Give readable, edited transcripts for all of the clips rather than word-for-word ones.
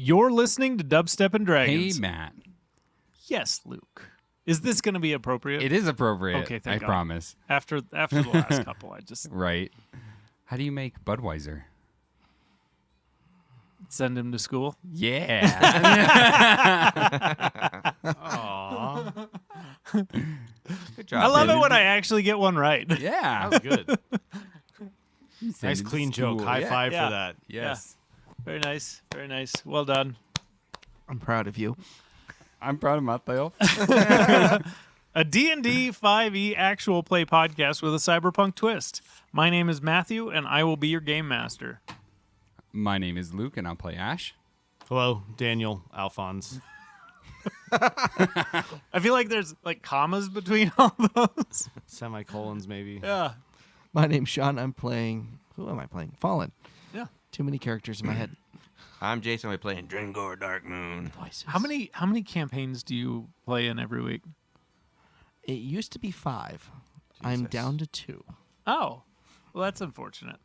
You're listening to Dubstep and Dragons. Hey, Matt. Yes, Luke. Is this going to be appropriate? It is appropriate. Okay, thank I God. promise. After the last couple, I just Right. How do you make Budweiser? send him to school. Yeah. Aww. Good job. I love David. it when I actually get one right. Yeah. That was good. Send Nice it to clean school. joke. High Yeah. five Yeah. for that. Yes. Very nice. Very nice. Well done. I'm proud of you. I'm proud of myself. A D&D 5e actual play podcast with a cyberpunk twist. My name is Matthew, and I will be your game master. My name is Luke, and I'll play Ash. Hello, Daniel Alphonse. I feel like there's like commas between all those. Semicolons, maybe. Yeah. My name's Sean. I'm playing. Who am I playing? Fallen. Yeah. Too many characters in my head. I'm Jason. We're playing Drengor Darkmoon. Voices. How many campaigns do you play in every week? It used to be 5. I'm Jesus. down to 2. Oh. Well, that's unfortunate.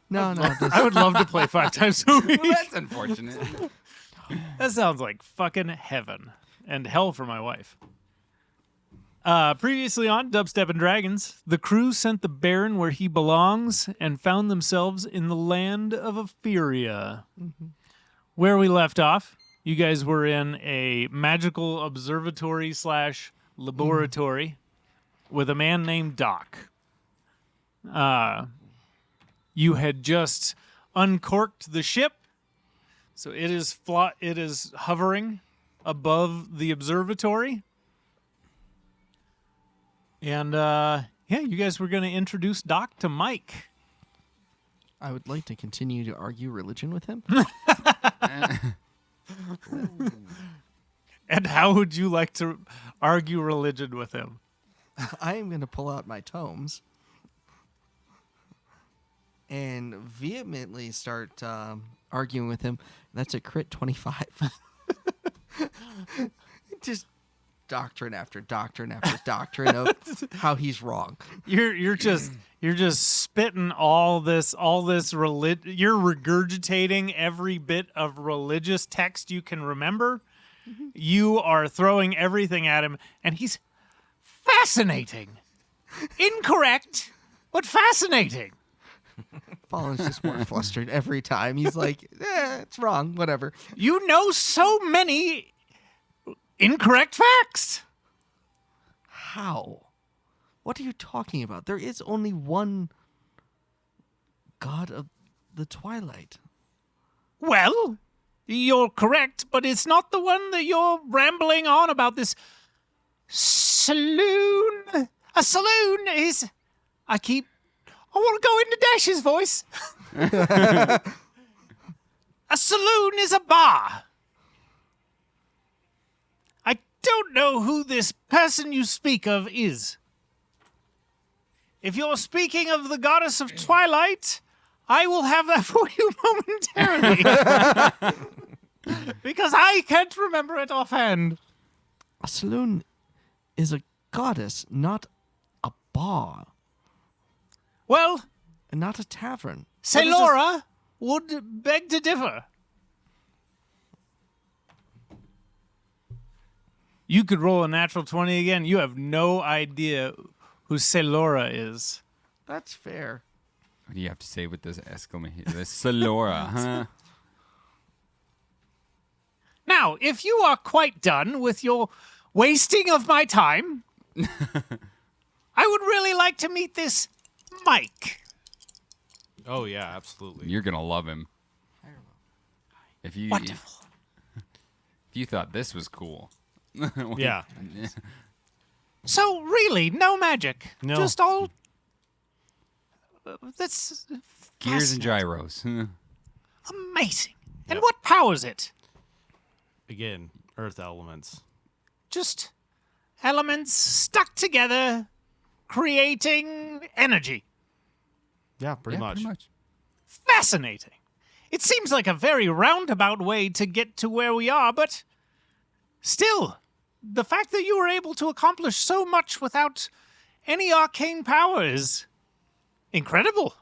No. I would love to play 5 times a week. Well, that's unfortunate. That sounds like fucking heaven and hell for my wife. Previously on Dubstep and Dragons, the crew sent the Baron where he belongs and found themselves in the land of Etheria. Mm-hmm. Where we left off, you guys were in a magical observatory / laboratory with a man named Doc. You had just uncorked the ship, so it is hovering above the observatory. And you guys were going to introduce Doc to Mike. I would like to continue to argue religion with him. And how would you like to argue religion with him? I am going to pull out my tomes and vehemently start arguing with him. That's a crit 25. Just doctrine after doctrine after doctrine of how he's wrong. You're just spitting all this you're regurgitating every bit of religious text you can remember. Mm-hmm. You are throwing everything at him, and he's fascinating. Incorrect, but fascinating. Fallen's just more flustered every time. He's like, it's wrong, whatever. You know so many incorrect facts. How? What are you talking about? There is only one God of the Twilight. Well, you're correct, but it's not the one that you're rambling on about. This saloon. A saloon is... I want to go into Dash's voice. A saloon is a bar. I don't know who this person you speak of is. If you're speaking of the goddess of Twilight, I will have that for you momentarily. Because I can't remember it offhand. A saloon is a goddess, not a bar. Well, And not a tavern. Sailora would beg to differ. You could roll a natural 20 again. You have no idea who Sailora is. That's fair. What do you have to say with this exclamation? This Salora, huh? Now, if you are quite done with your wasting of my time, I would really like to meet this Mike. Oh, yeah, absolutely. You're gonna love him. If you Wonderful. if you thought this was cool. Yeah. So, really, no magic. No. Just all... That's Gears and fascinating. gyros. Amazing. And Yep. what powers it? Again, earth elements. Just elements stuck together, creating energy. Yeah, pretty much. Fascinating. It seems like a very roundabout way to get to where we are, but still, the fact that you were able to accomplish so much without any arcane power is incredible.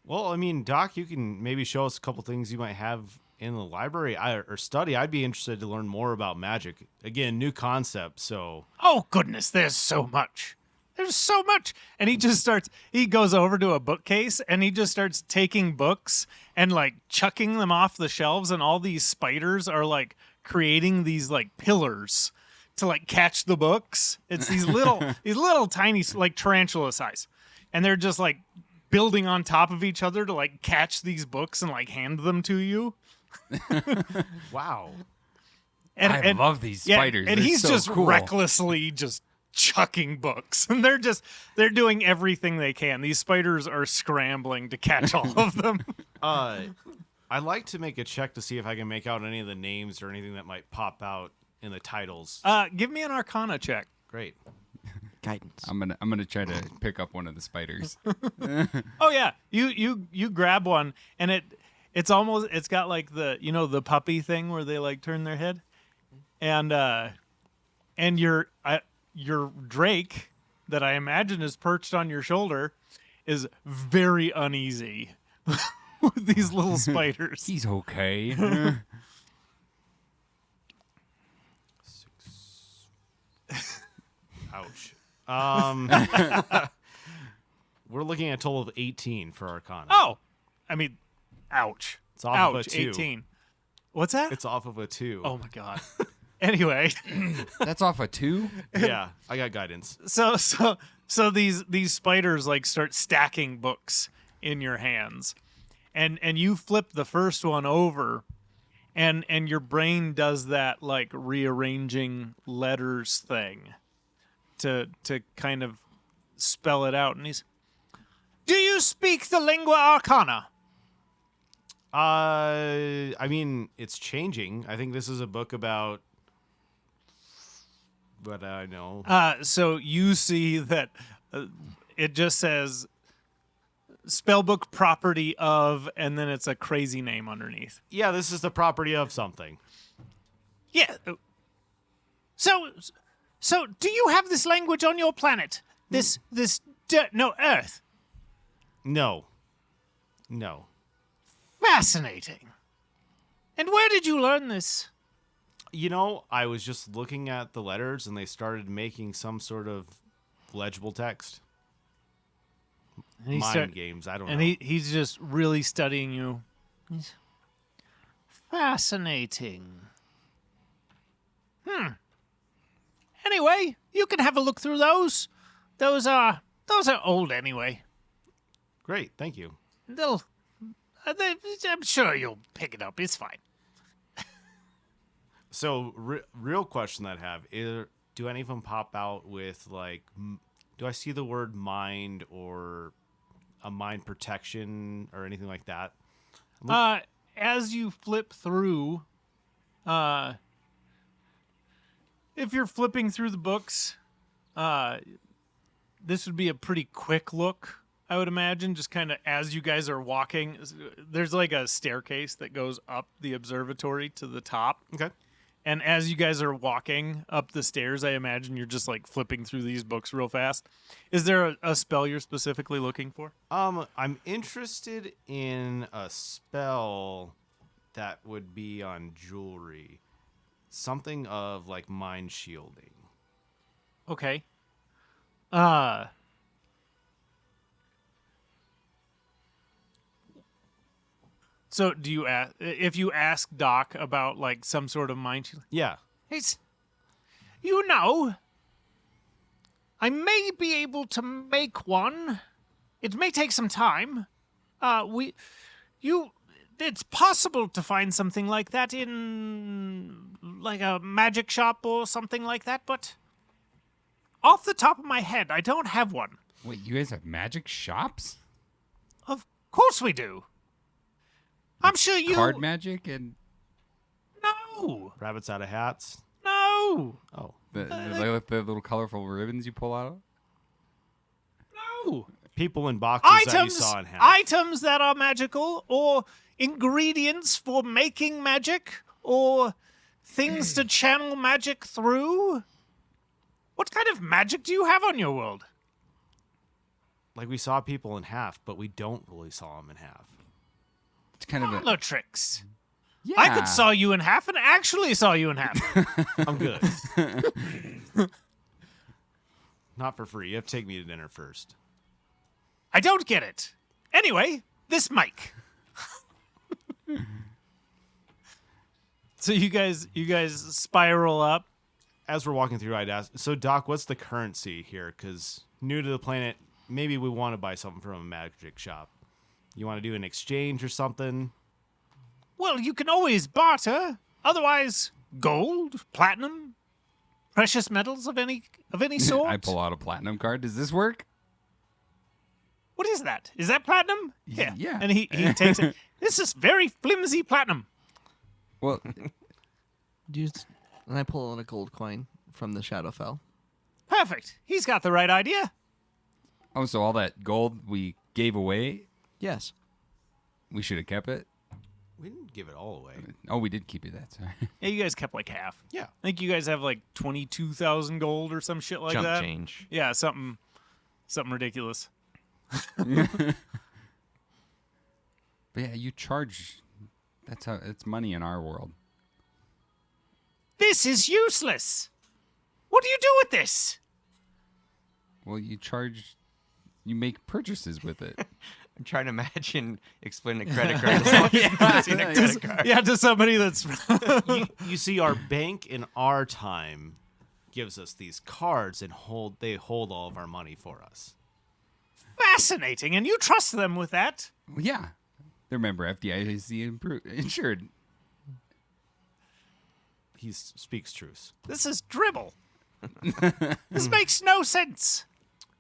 Well, I mean, Doc, you can maybe show us a couple things you might have in the library or study, I'd be interested to learn more about magic. Again, new concept. So Oh, goodness, there's so much. There's so much. And he goes over to a bookcase and he just starts taking books and like chucking them off the shelves. And all these spiders are like creating these like pillars to like catch the books. It's these little tiny, like tarantula size. And they're just like building on top of each other to like catch these books and like hand them to you. wow. I love these spiders. And They're he's so just cool. recklessly just chucking books. And they're doing everything they can. These spiders are scrambling to catch all of them. I'd like to make a check to see if I can make out any of the names or anything that might pop out in the titles. Give me an Arcana check. Great. Guidance. I'm gonna try to pick up one of the spiders. Oh yeah, you grab one and it's got like the puppy thing where they like turn their head, and your Drake that I imagine is perched on your shoulder is very uneasy with these little spiders. He's okay. Ouch. We're looking at a total of 18 for Arcana. Oh, I mean, ouch. It's off ouch. of a 2. 18. What's that? It's off of a 2. Oh my god. Anyway. That's off a 2? Yeah, I got guidance. So these spiders like start stacking books in your hands, and you flip the first one over, and your brain does that like rearranging letters thing to kind of spell it out. And do you speak the lingua arcana? I mean, it's changing. I think this is a book about. But I know. So you see that it just says spellbook property of, and then it's a crazy name underneath. Yeah, this is the property of something. Yeah. So do you have this language on your planet? This Earth. No. Fascinating. And where did you learn this? You know, I was just looking at the letters and they started making some sort of legible text. And Mind games, I don't know. And he's just really studying you. Fascinating. Anyway, you can have a look through those. Those are old anyway. Great, thank you. I'm sure you'll pick it up. It's fine. So, real question that I have is, do any of them pop out with, like, do I see the word mind or a mind protection or anything like that? As you flip through, if you're flipping through the books, this would be a pretty quick look, I would imagine, just kind of as you guys are walking. There's like a staircase that goes up the observatory to the top. Okay. And as you guys are walking up the stairs, I imagine you're just like flipping through these books real fast. Is there a spell you're specifically looking for? I'm interested in a spell that would be on jewelry. Something of, like, mind shielding. Okay. So do you if you ask Doc about like some sort of mind shield? Yeah. It's, I may be able to make one. It may take some time. It's possible to find something like that in like a magic shop or something like that, but off the top of my head, I don't have one. Wait, you guys have magic shops? Of course we do. I'm sure you... Card magic and... No. Rabbits out of hats. No. Oh. The little colorful ribbons you pull out? No. People in boxes that you saw in hats. Items that are magical, or ingredients for making magic, or things to channel magic through. What kind of magic do you have on your world? Like, we saw people in half, but we don't really saw them in half. It's kind of Parlor tricks. Yeah. I could saw you in half and actually saw you in half. I'm good. Not for free. You have to take me to dinner first. I don't get it. Anyway, this mic. So you guys spiral up. As we're walking through, I'd ask, so Doc, what's the currency here? Because new to the planet, maybe we want to buy something from a magic shop. You want to do an exchange or something? Well, you can always barter. Otherwise, gold, platinum, precious metals of any sort. I pull out a platinum card. Does this work? What is that? Is that platinum? Yeah. Yeah. And he takes it. This is very flimsy platinum. Well, And I pull out a gold coin from the Shadowfell. Perfect. He's got the right idea. oh, so all that gold we gave away, Yes. we should have kept it? We didn't give it all away. Oh, we did keep it. That's sorry. Yeah, you guys kept like half. Yeah. I think you guys have like 22,000 gold or some shit like Chump that. change. Yeah, something ridiculous. But yeah, you charge. That's how it's money in our world. This is useless. What do you do with this? Well, you charge. You make purchases with it. I'm trying to imagine explaining a credit card to someone who's never seen a credit card. Yeah, to somebody that's You see, our bank in our time gives us these cards and they hold all of our money for us. fascinating, and you trust them with that. Well, yeah. Remember, FDIC insured. He speaks truth. This is dribble. This makes no sense.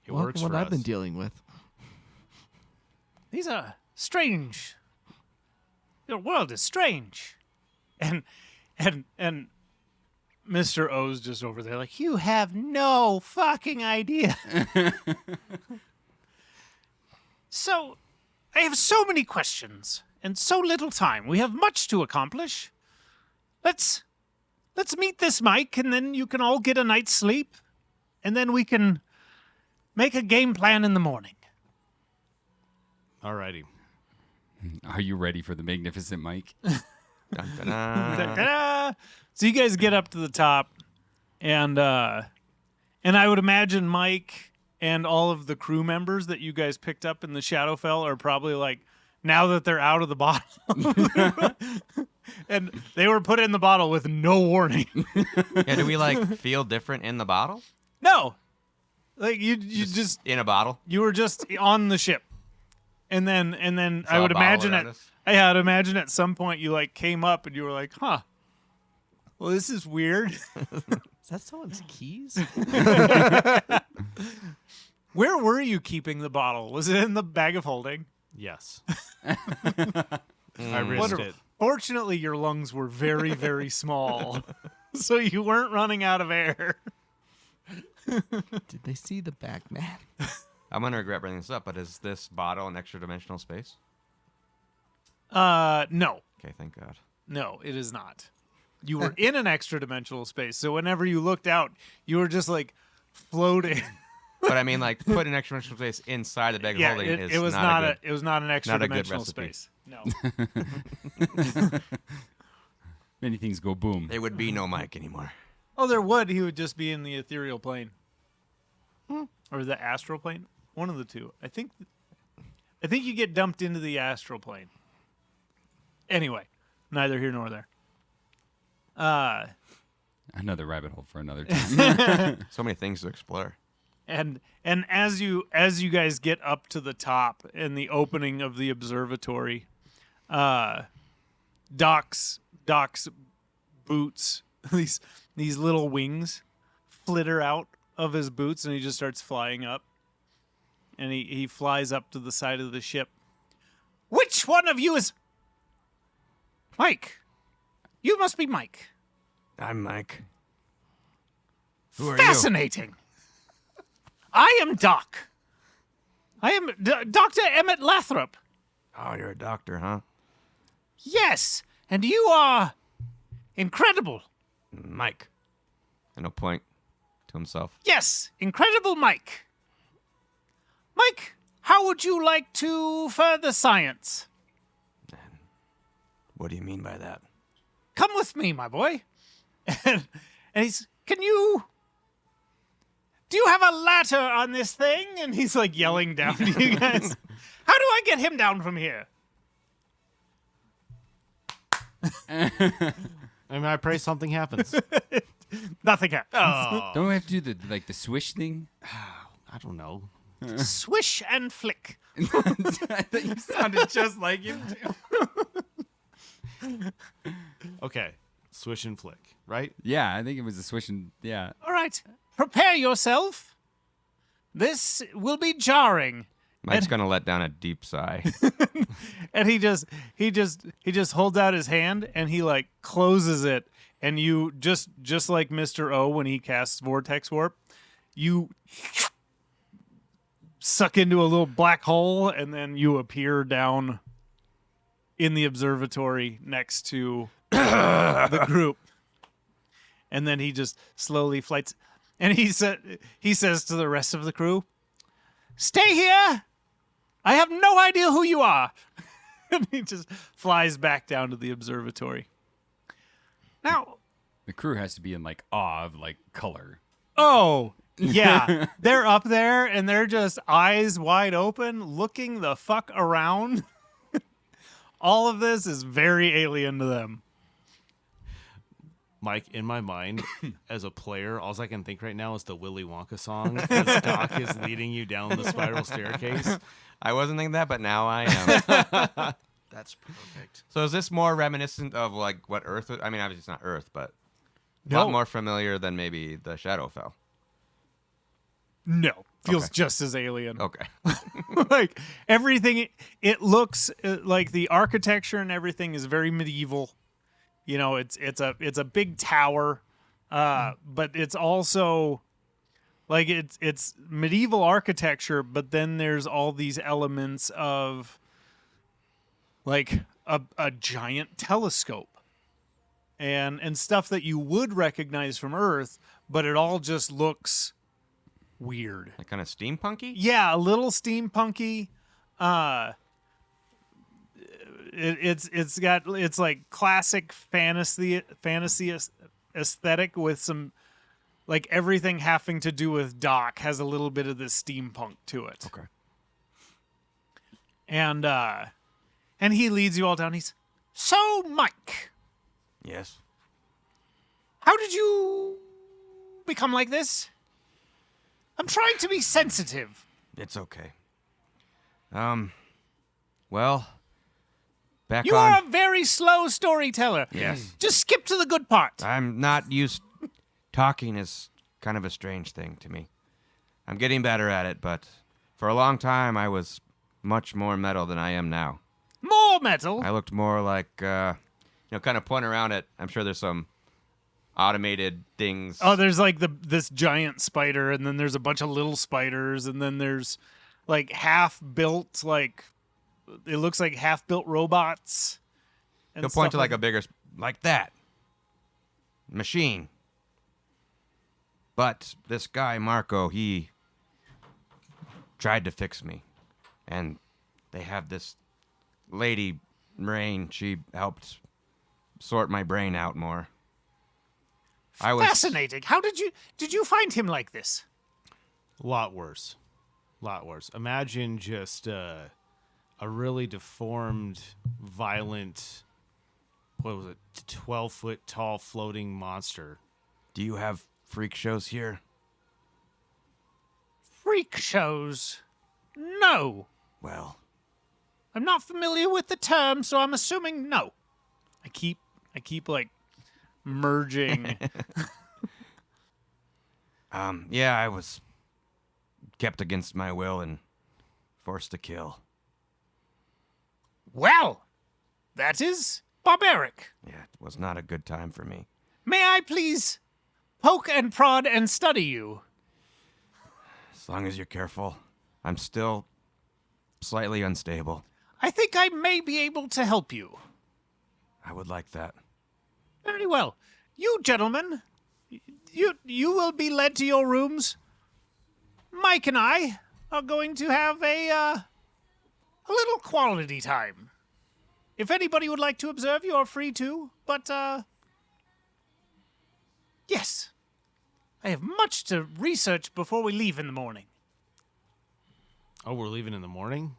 It works what for I've us. been dealing with. These are strange. Your world is strange. And Mr. O's just over there like, you have no fucking idea. So, I have so many questions and so little time. We have much to accomplish. Let's meet this Mike, and then you can all get a night's sleep, and then we can make a game plan in the morning. Alrighty. Are you ready for the magnificent Mike? Dun, dun, dun. Ta-da! So you guys get up to the top, and I would imagine Mike and all of the crew members that you guys picked up in the Shadowfell are probably like, now that they're out of the bottle, and they were put in the bottle with no warning. Yeah, do we feel different in the bottle? No, like you just In a bottle? you were just on the ship, and then I Saw would a bottle imagine around it. us? I would imagine at some point you came up and you were like, huh. Well, this is weird. Is that someone's keys? Where were you keeping the bottle? Was it in the bag of holding? Yes. I risked Wonderful. it. Fortunately, your lungs were very, very small, so you weren't running out of air. Did they see the back man? I'm going to regret bringing this up, but is this bottle an extra dimensional space? No, Okay, thank God. no, it is not. You were in an extra dimensional space, so whenever you looked out, you were just floating. But I mean, put an extra dimensional space inside the bag of Yeah, holding is it was not a good... it was not an extra not a good dimensional recipe. space. No. Many things go boom. There would be no Mike anymore. Oh, there would. He would just be in the ethereal plane, or the astral plane. One of the two. I think you get dumped into the astral plane. Anyway, neither here nor there. Another rabbit hole for another time. So many things to explore. And as you guys get up to the top in the opening of the observatory, Doc's boots, these little wings flitter out of his boots, and he just starts flying up. And he flies up to the side of the ship. Which one of you is Mike? You must be Mike. I'm Mike. Who are Fascinating. I am Doc. I am Dr. Emmett Lathrop. you? Oh, you're a doctor, huh? Yes, and you are incredible. Mike. And he'll point to himself. Yes, incredible Mike. Mike, how would you like to further science? What do you mean by that? come with me, my boy. And he's, do you have a ladder on this thing? And he's like yelling down to you guys. How do I get him down from here? I pray something happens. Nothing happens. Oh, Don't we have to do the swish thing? I don't know. Swish and flick. I thought you sounded just like him too. Okay, swish and flick, right? Yeah, I think it was a swish and yeah. All right, prepare yourself. This will be jarring. Mike's gonna let down a deep sigh. And he just holds out his hand and he like closes it, and you just like Mr. O when he casts Vortex Warp, you suck into a little black hole and then you appear down in the observatory next to the group. And then he just slowly flights, and he says to the rest of the crew, "Stay here. I have no idea who you are." And he just flies back down to the observatory. Now, The crew has to be in like awe of like color. oh, yeah. They're up there and they're just eyes wide open, looking the fuck around. All of this is very alien to them. Mike, in my mind, as a player, all I can think right now is the Willy Wonka song as Doc is leading you down the spiral staircase. I wasn't thinking that, but now I am. That's perfect. So is this more reminiscent of like what Earth would, I mean, obviously it's not Earth, but a No. lot more familiar than maybe the Shadowfell. No. Feels Okay. just as alien. Okay. Like everything, it looks like the architecture and everything is very medieval. You know, it's a big tower, but it's also like it's medieval architecture, but then there's all these elements of like a giant telescope and stuff that you would recognize from Earth, but it all just looks weird. Like kind of steampunky? Yeah, a little steampunky. It's like classic fantasy aesthetic with some like everything having to do with Doc has a little bit of this steampunk to it. Okay. And he leads you all down. He's, "So, Mike, Yes. how did you become like this? I'm trying to be sensitive." It's okay. Well, back You on. are a very slow storyteller. Yes. Just skip to the good part. I'm not used. Talking is kind of a strange thing to me. I'm getting better at it, but for a long time I was much more metal than I am now. More metal. I looked more like, kind of pointing around it. I'm sure there's some automated things. Oh, there's like this giant spider, and then there's a bunch of little spiders, and then there's like half-built, like it looks like half-built robots. And He'll point to stuff like a bigger, like that machine. But this guy, Marco, he tried to fix me. And they have this lady, Rain, she helped sort my brain out more. Fascinating. How did you find him like this? A lot worse. Imagine just a really deformed, violent, what was it, 12-foot tall floating monster. Do you have freak shows here? Freak shows? No. Well, I'm not familiar with the term, so I'm assuming no. I keep like merging. yeah, I was kept against my will and forced to kill. Well, that is barbaric. Yeah, it was not a good time for me. May I please poke and prod and study you? As long as you're careful. I'm still slightly unstable. I think I may be able to help you. I would like that. Very well. You gentlemen, you will be led to your rooms. Mike and I are going to have a little quality time. if anybody would like to observe, you are free to. But, yes. I have much to research before we leave in the morning. Oh, we're leaving in the morning?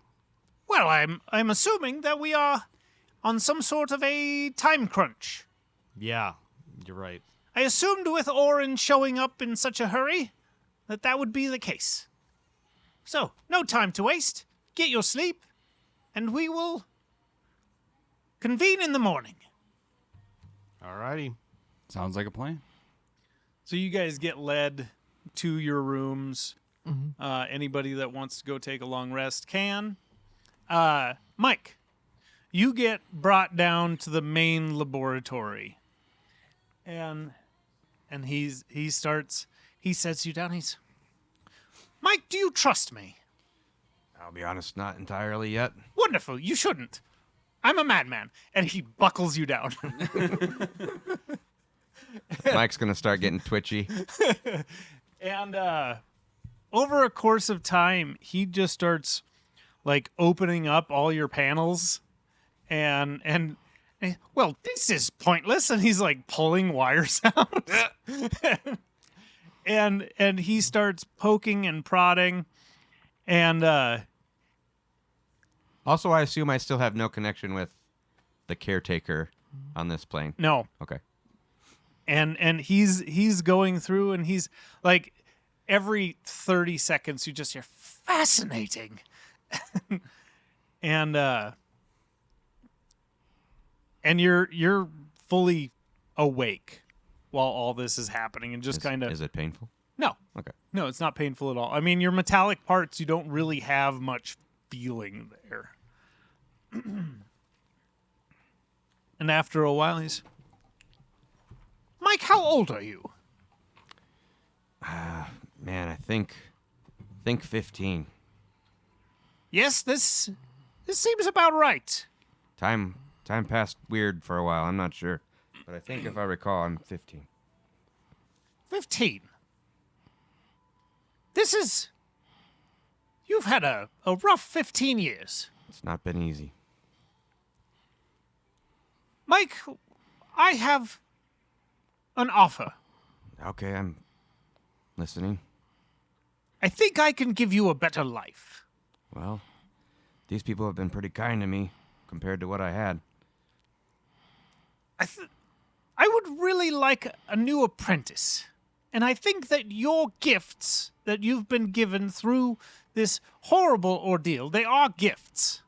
Well, I'm assuming that we are on some sort of a time crunch. Yeah, you're right. I assumed with Orin showing up in such a hurry that would be the case. So, no time to waste. Get your sleep, and we will convene in the morning. Alrighty. Sounds like a plan. So you guys get led to your rooms. Anybody that wants to go take a long rest can. Mike, you get brought down to the main laboratory. And he sets you down. Mike, do you trust me? I'll be honest, not entirely yet. Wonderful. You shouldn't. I'm a madman. And he buckles you down. Mike's gonna start getting twitchy. And over a course of time, he just starts like opening up all your panels and well, this is pointless. And he's like pulling wires out. and he starts poking and prodding. And Also, I assume I still have no connection with the caretaker on this plane. no. Okay. And he's going through, and he's like every 30 seconds you just hear fascinating. and you're fully awake while all this is happening, and just kind of Is it painful? no, Okay. no, it's not painful at all. I mean, your metallic parts, you don't really have much feeling there. And after a while, he's, Mike, how old are you? Man, I think 15. Yes, this seems about right. Time passed weird for a while. I'm not sure, but I think if I recall, I'm 15. 15. You've had a rough 15 years. It's not been easy. Mike, I have an offer. Okay, I'm listening. I think I can give you a better life. Well, these people have been pretty kind to me compared to what I had. I would really like a new apprentice. And I think that your gifts that you've been given through this horrible ordeal, they are gifts.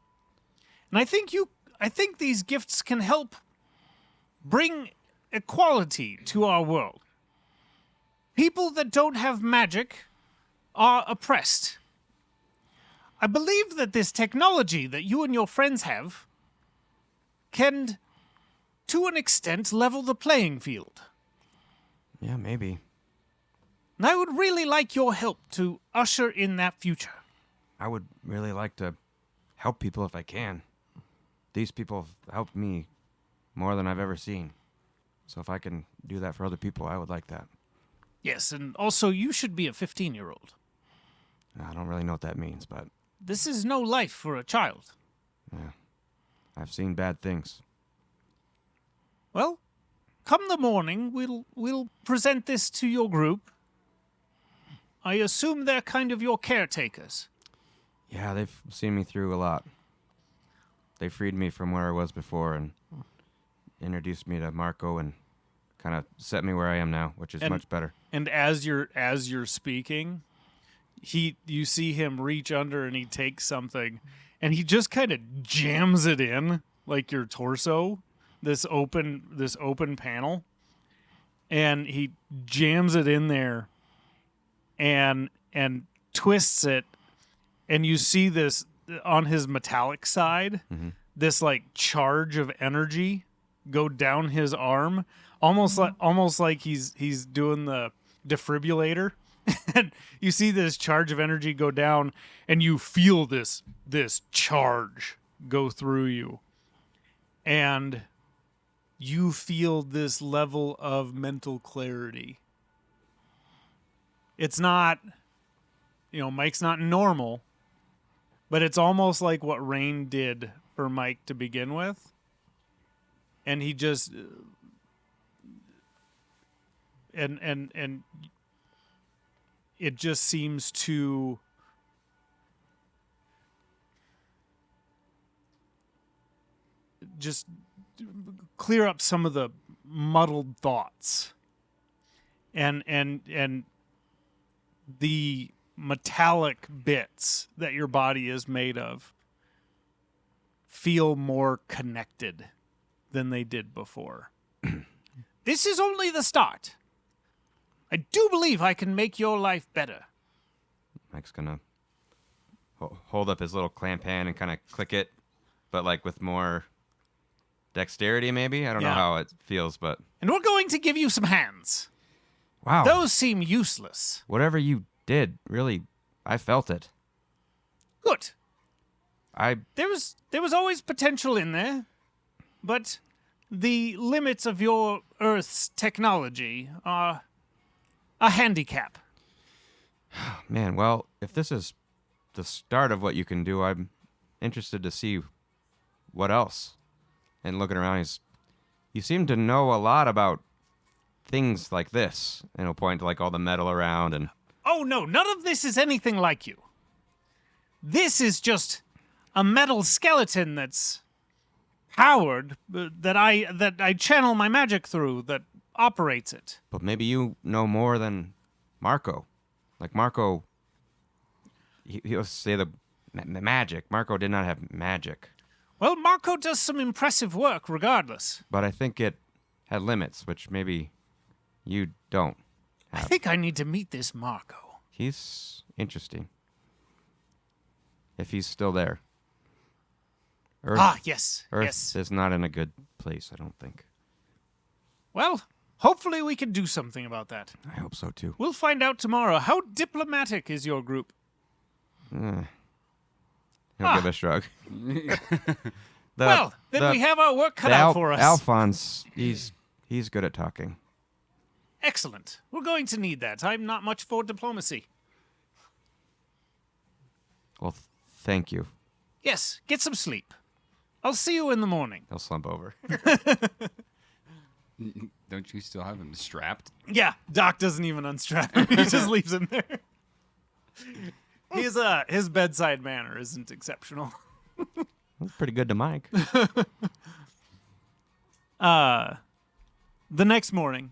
And I think these gifts can help bring equality to our world. People that don't have magic are oppressed. I believe that this technology that you and your friends have can, to an extent, level the playing field. Yeah, maybe. And I would really like your help to usher in that future. I would really like to help people if I can. These people have helped me more than I've ever seen. So if I can do that for other people, I would like that. Yes, and also you should be a 15-year-old. I don't really know what that means, but This is no life for a child. I've seen bad things. Well, come the morning, we'll present this to your group. I assume they're kind of your caretakers. Yeah, they've seen me through a lot. They freed me from where I was before and introduced me to Marco and kind of set me where I am now, which is much better. And as you're speaking, you see him reach under and he takes something and he just kind of jams it in like your torso, this open panel, and he jams it in there and twists it, and you see this on his metallic side, this like charge of energy go down his arm, almost like he's doing the defibrillator. And you see this charge of energy go down, and you feel this charge go through you, and you feel this level of mental clarity. It's not, Mike's not normal, but it's almost like what Rain did for Mike to begin with. and he just and it just seems to just clear up some of the muddled thoughts and the metallic bits that your body is made of feel more connected than they did before. This is only the start. I do believe I can make your life better. Mike's gonna hold up his little clamp hand and kind of click it, but like with more dexterity, maybe? I don't know Yeah. how it feels, but And we're going to give you some hands. wow. Those seem useless. Whatever you did, really, I felt it. Good. I There was always potential in there, but the limits of your Earth's technology are a handicap. Man, well, if this is the start of what you can do, I'm interested to see what else. And looking around, you seem to know a lot about things like this. And he'll point to like all the metal around and Oh no, none of this is anything like you. This is just a metal skeleton that's powered that I channel my magic through that operates it. but maybe you know more than Marco. Like Marco, he'll say the magic. Marco did not have magic, Well, Marco does some impressive work regardless. but I think it had limits, which maybe you don't. I think I need to meet this Marco. He's interesting. If he's still there. Earth, Yes. Earth Yes. is not in a good place, I don't think. Well, hopefully we can do something about that. I hope so too. We'll find out tomorrow. How diplomatic is your group? He'll Ah. give a shrug. Well, then we have our work cut out for us. Alphonse, he's good at talking. Excellent. We're going to need that. I'm not much for diplomacy. Well, thank you. Yes, get some sleep. I'll see you in the morning. He'll slump over. Don't you still have him strapped? Yeah, Doc doesn't even unstrap him. He just leaves him there. His bedside manner isn't exceptional. That's pretty good to Mike. The next morning,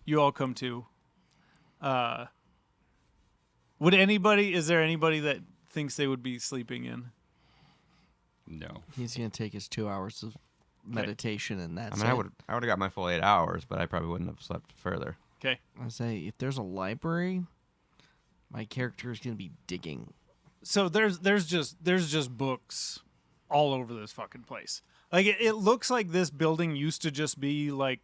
you all come to. Is there anybody that thinks they would be sleeping in? No. He's gonna take his 2 hours of meditation, and that's I it. would have got my full 8 hours, but I probably wouldn't have slept further. Okay. I say if there's a library, my character is gonna be digging. So there's just books all over this fucking place. Like it looks like this building used to just be like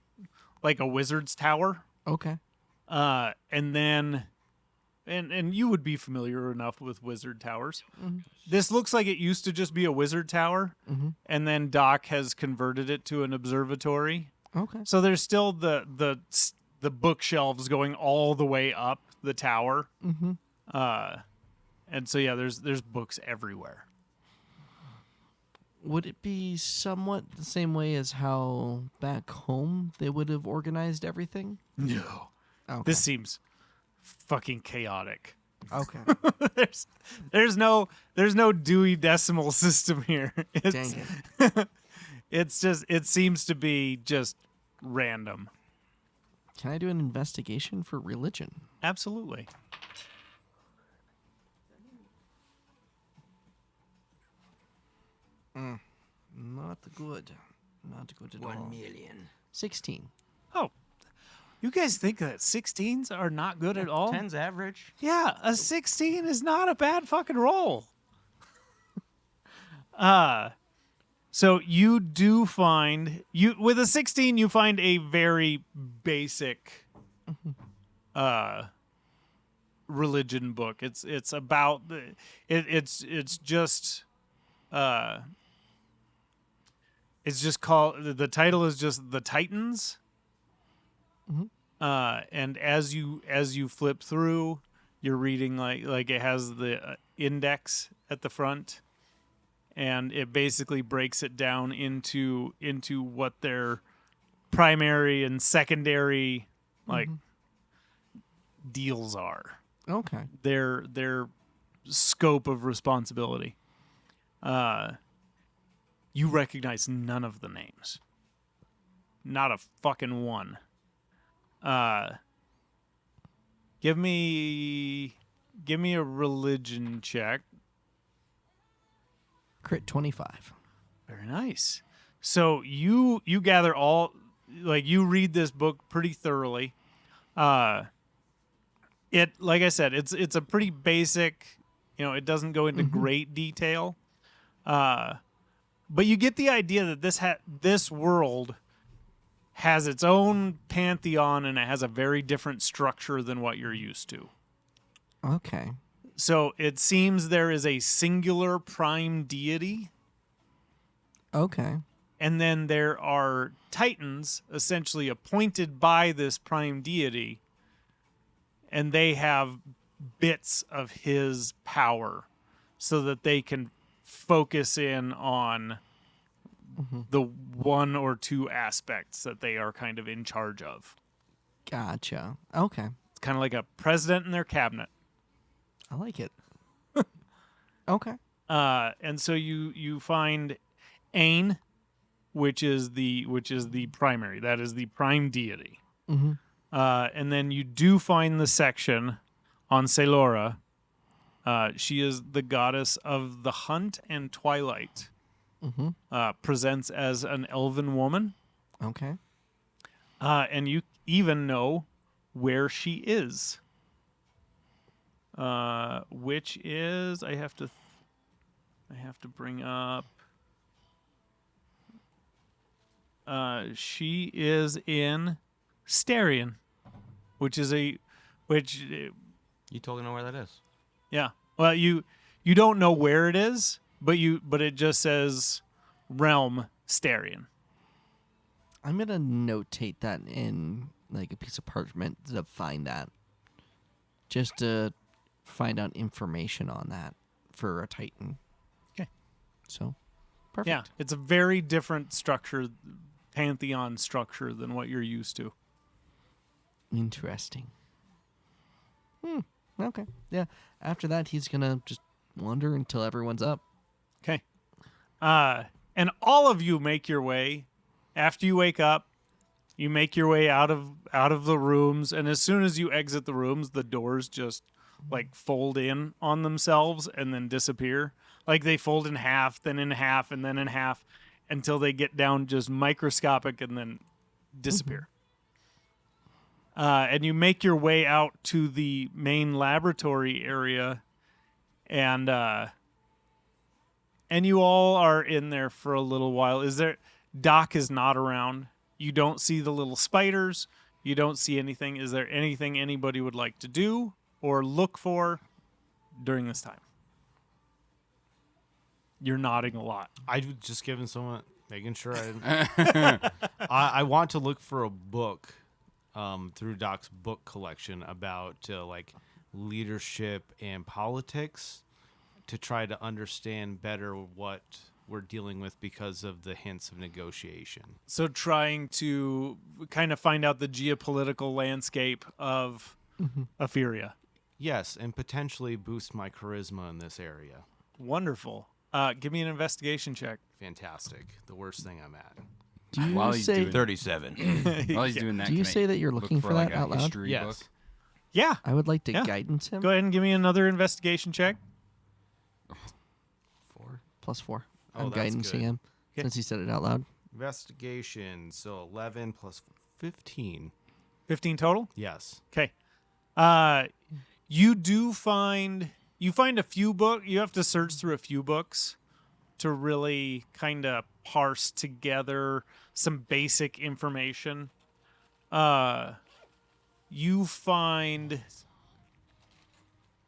a wizard's tower. Okay. And then and you would be familiar enough with wizard towers. This looks like it used to just be a wizard tower, and then Doc has converted it to an observatory. Okay. So there's still the bookshelves going all the way up the tower. And so yeah, there's books everywhere. Would it be somewhat the same way as how back home they would have organized everything? No. Okay. This seems fucking chaotic. Okay. there's no Dewey Decimal System here. It's, Dang it. it seems to be just random. Can I do an investigation for religion? Absolutely. Not good. Not good at all. 1 million. 16. Oh, you guys think that 16s are not good at all? 10's average. Yeah, a 16 is not a bad fucking roll. So you do find with a 16 you find a very basic religion book. It's about it's just called, the title is just The Titans. And as you flip through, you're reading like it has the index at the front, and it basically breaks it down into what their primary and secondary like deals are. Okay. Their scope of responsibility. You recognize none of the names. Not a fucking one. Give me a religion check. Crit 25. Very nice. So you gather all, like, you read this book pretty thoroughly. It, like I said, it's a pretty basic, it doesn't go into great detail. But you get the idea that this world has its own pantheon, and it has a very different structure than what you're used to. Okay. So it seems there is a singular prime deity, Okay. and then there are titans essentially appointed by this prime deity, and they have bits of his power so that they can focus in on the one or two aspects that they are kind of in charge of. Gotcha. Okay. It's kind of like a president in their cabinet. I like it. Okay. And so you find Ain, which is the primary. That is the prime deity. Mm-hmm. And then you do find the section on Sailora. She is the goddess of the hunt and twilight. Presents as an elven woman. Okay. And you even know where she is. Which is, I have to bring up. She is in Starion, which You totally know where that is. yeah. Well, you don't know where it is, but it just says realm Starion. I'm gonna notate that in like a piece of parchment to find that, just to find out information on that for a Titan. Okay. So, perfect. Yeah, it's a very different structure, pantheon structure than what you're used to. Interesting. Okay. Yeah. After that, he's gonna just wander until everyone's up. Okay. And all of you make your way after you wake up. You make your way out of the rooms, and as soon as you exit the rooms, the doors just like fold in on themselves and then disappear. Like they fold in half, then in half, and then in half until they get down just microscopic and then disappear. And you make your way out to the main laboratory area, and you all are in there for a little while. Doc is not around. You don't see the little spiders. You don't see anything. Is there anything anybody would like to do or look for during this time? You're nodding a lot. I just giving someone, making sure I want to look for a book through Doc's book collection about like leadership and politics to try to understand better what we're dealing with because of the hints of negotiation. So trying to kind of find out the geopolitical landscape of Etheria. Yes, and potentially boost my charisma in this area. Wonderful. Give me an investigation check. Fantastic. The worst thing I'm at. Do you While he's say? doing 37. While he's doing that, Do you can I say that you're look looking for like that a out loud? history Yes. book? Yeah. I would like to Yeah. guidance him. Go ahead and give me another investigation check. 4. +4. Oh, I'm that's guidancing good. him since he said it out loud. Investigation. So 11 plus 15. 15 total? Yes. Okay. You do find a few books. You have to search through a few books to really kind of parse together some basic information. You find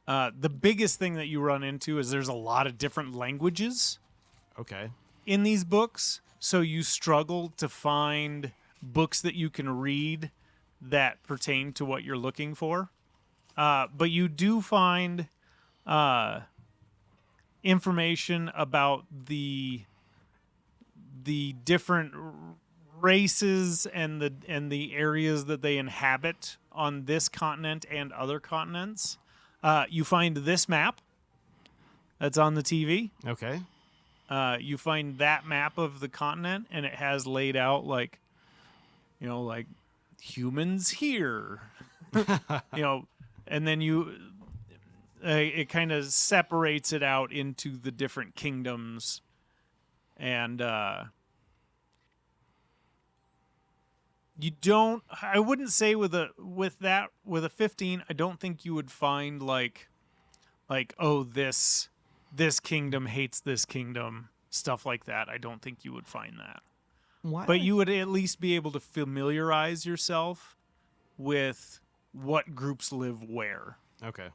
the biggest thing that you run into is there's a lot of different languages Okay. in these books, so you struggle to find books that you can read that pertain to what you're looking for. But you do find information about the different races and the areas that they inhabit on this continent and other continents. You find this map that's on the TV. Okay. You find that map of the continent, and it has laid out like humans here, and then it kind of separates it out into the different kingdoms, and you don't. I wouldn't say with a 15. I don't think you would find like this kingdom hates this kingdom, stuff like that. I don't think you would find that. Why? But you would at least be able to familiarize yourself with what groups live where. Okay.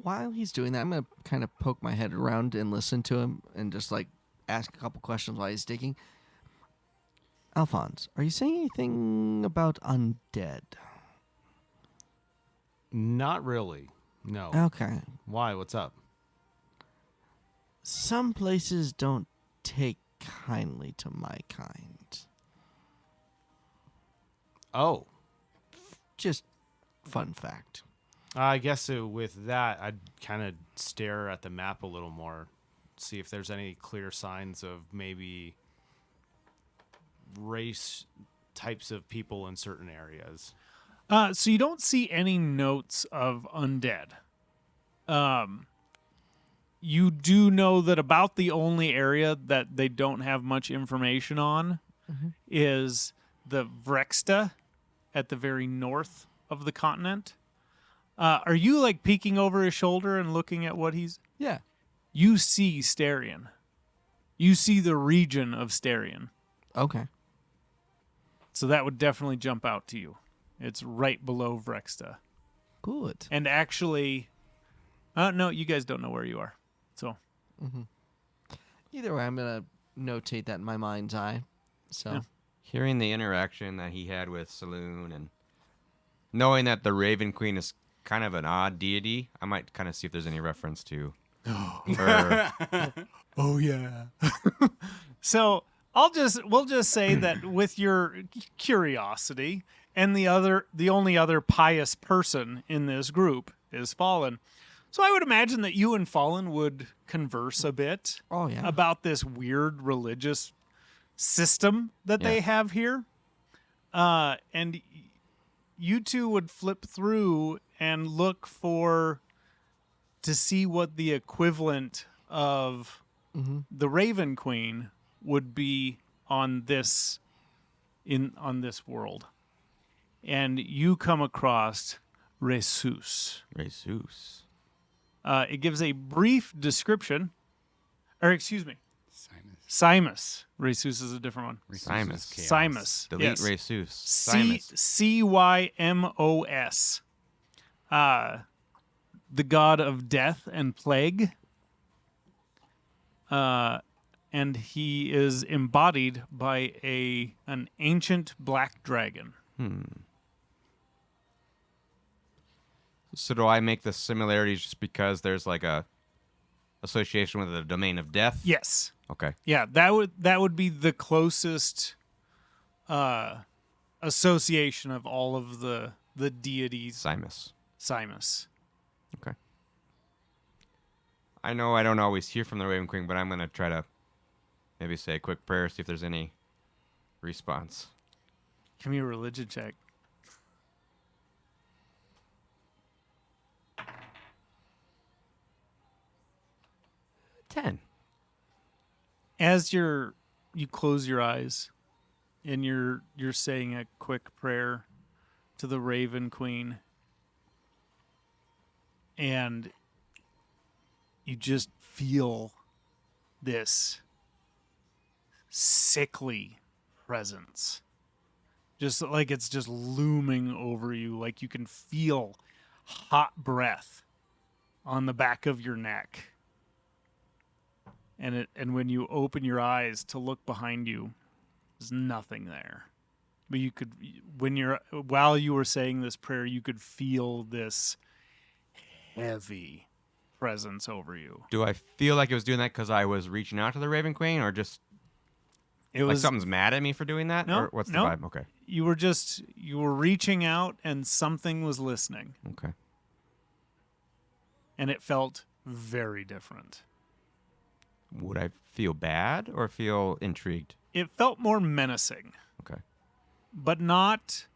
While he's doing that, I'm gonna kind of poke my head around and listen to him, and just like ask a couple questions while he's digging. Alphonse, are you saying anything about undead? Not really. No. Okay. Why? What's up? Some places don't take kindly to my kind. Oh. Just fun fact. I guess with that, I'd kind of stare at the map a little more, see if there's any clear signs of maybe race types of people in certain areas. So you don't see any notes of undead. You do know that about the only area that they don't have much information on is the Vrexta at the very north of the continent. Are you like peeking over his shoulder and looking at what he's... Yeah. You see Starion. You see the region of Starion. Okay. So that would definitely jump out to you. It's right below Vrexta. Good. And actually... no, you guys don't know where you are. So... Either way, I'm going to notate that in my mind's eye. So... Yeah. Hearing the interaction that he had with Saloon and knowing that the Raven Queen is kind of an odd deity, I might kind of see if there's any reference to her. Oh yeah. So we'll just say that with your curiosity, and the only other pious person in this group is Fallen. So I would imagine that you and Fallen would converse a bit Oh, yeah. about this weird religious system that they Yeah. have here. And you two would flip through and look to see what the equivalent of the Raven Queen would be on this world. And you come across Resus. Jesus. It gives a brief description, or excuse me, Simus. Simus. Resus is a different one. Simus. Simus. Delete Yes. Jesus. Cymos. The god of death and plague. And he is embodied by an ancient black dragon. So do I make the similarities just because there's like a association with the domain of death? Yes. Okay. Yeah, that would be the closest association of all of the deities. Simus. Simus. Okay. I know I don't always hear from the Raven Queen, but I'm going to try to maybe say a quick prayer, see if there's any response. Give me a religion check. 10. As you close your eyes and you're saying a quick prayer to the Raven Queen, and you just feel this sickly presence, just like it's just looming over you, like you can feel hot breath on the back of your neck. And when you open your eyes to look behind you, there's nothing there. But you could, while you were saying this prayer, you could feel this heavy presence over you. Do I feel like it was doing that because I was reaching out to the Raven Queen, or just It like was something's mad at me for doing that? No, Or what's the no. vibe? Okay. you were reaching out and something was listening, Okay. and it felt very different. Would I feel bad or feel intrigued? It felt more menacing, Okay. but not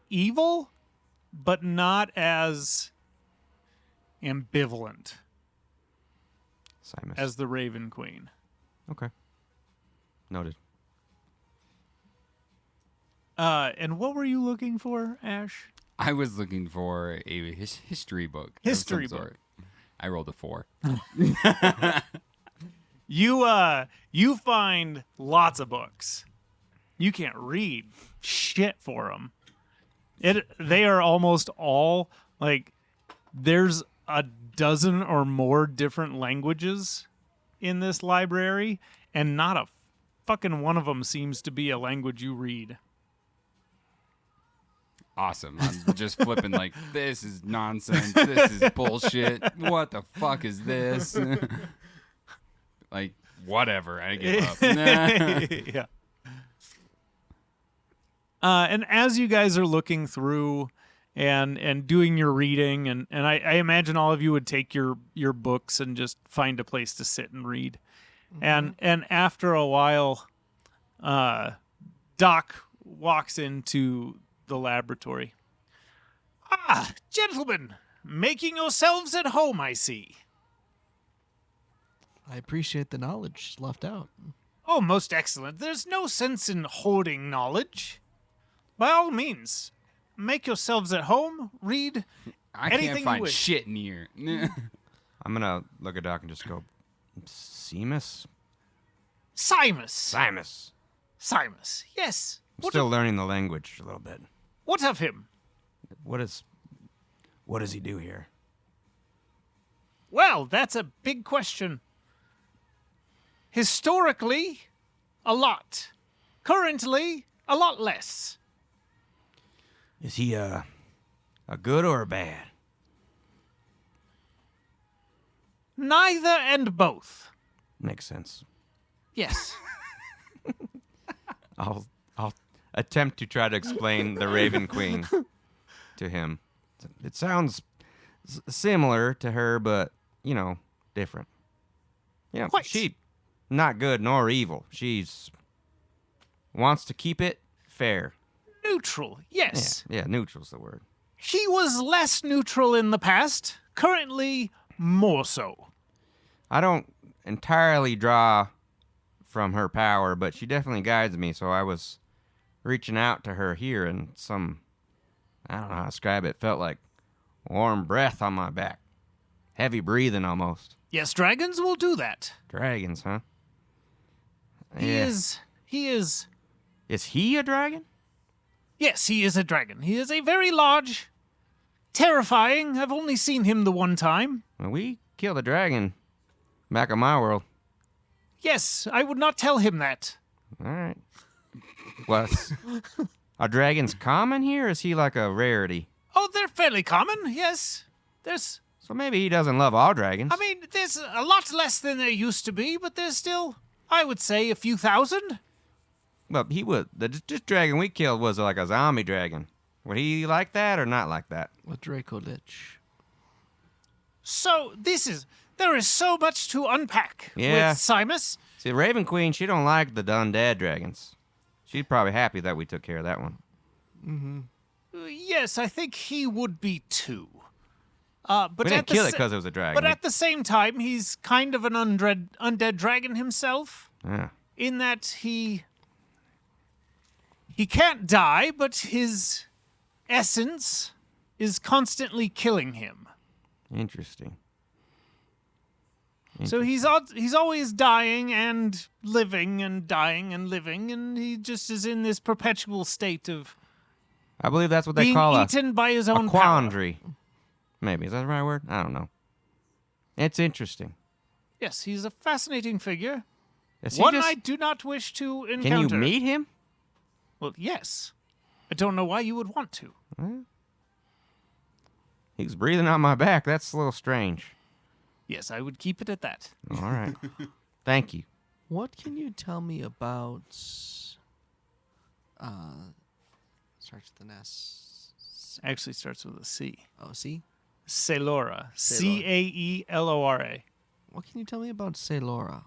evil, but not as ambivalent Simus. as the Raven Queen. Okay. Noted. And what were you looking for, Ash? I was looking for a history book. of History some book. sort. I rolled a 4. You find lots of books. You can't read shit for them. They are almost all like there's a dozen or more different languages in this library, and not a fucking one of them seems to be a language you read. Awesome. I'm just flipping like, this is nonsense. This is bullshit. What the fuck is this? Like, whatever. I give up. Yeah. And as you guys are looking through and doing your reading, and I imagine all of you would take your books and just find a place to sit and read. And after a while, Doc walks into the laboratory. Ah, gentlemen, making yourselves at home, I see. I appreciate the knowledge left out. Oh, most excellent. There's no sense in hoarding knowledge. By all means, make yourselves at home, read I anything can't you find wish. shit in here. I'm gonna look at Doc and just go, Seamus? Simus. Simus. Yes. I'm still learning the language a little bit. What of him? What does he do here? Well, that's a big question. Historically, a lot. Currently, a lot less. Is he a good or a bad? Neither and both. Makes sense. Yes. I'll attempt to try to explain the Raven Queen to him. It sounds similar to her, but different. Quite. She not good nor evil. She's wants to keep it fair. Neutral, yes. Yeah, neutral's the word. She was less neutral in the past. Currently, more so. I don't entirely draw from her power, but she definitely guides me, so I was reaching out to her here, and I don't know how to describe it, felt like warm breath on my back. Heavy breathing almost. Yes, dragons will do that. Dragons, huh? He is. Is he a dragon? Yes, he is a dragon. He is a very large, terrifying. I've only seen him the one time. Well, we killed a dragon back in my world. Yes, I would not tell him that. All right. Well, are dragons common here? Or is he like a rarity? Oh, they're fairly common, yes. There's, So maybe he doesn't love all dragons. I mean, there's a lot less than there used to be, but there's still, I would say, a few thousand. Well, he would. This dragon we killed was like a zombie dragon. Would he like that or not like that? With Draco Lich. So, there is so much to unpack Yeah. with Simus. See, Raven Queen, she don't like the undead dragons. She's probably happy that we took care of that one. Yes, I think he would be too. But We didn't kill it because it was a dragon. But at the same time, he's kind of an undead dragon himself, Yeah. in that he can't die, but his essence is constantly killing him. Interesting. So he's always dying and living and dying and living, and he just is in this perpetual state of I believe that's what they being call eaten by his a own power. quandary. Maybe. Is that the right word? I don't know. It's interesting. Yes, he's a fascinating figure. Is he One just- I do not wish to Can encounter. you meet him? Well, yes. I don't know why you would want to. He's breathing on my back. That's a little strange. Yes, I would keep it at that. All right. Thank you. What can you tell me about? Starts with an S. Actually starts with a C. Oh, see. Caelora. Caelora. Caelora. What can you tell me about Caelora?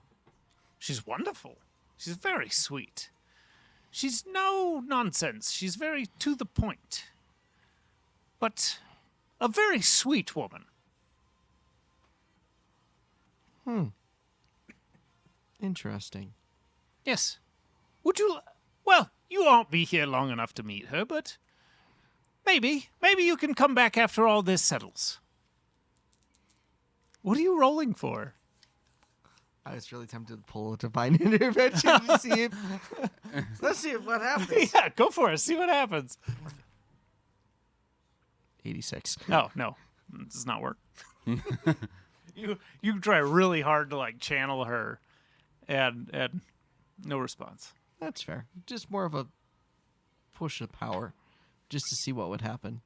She's wonderful. She's very sweet. She's no nonsense. She's very to the point. But a very sweet woman. Interesting. Yes. Would you... Well, you won't be here long enough to meet her, but... Maybe you can come back after all this settles. What are you rolling for? I was really tempted to pull a divine intervention to see if. Let's see what happens. Yeah, go for it. See what happens. 86. Oh, no. It does not work. You try really hard to, like, channel her, and no response. That's fair. Just more of a push of power, just to see what would happen.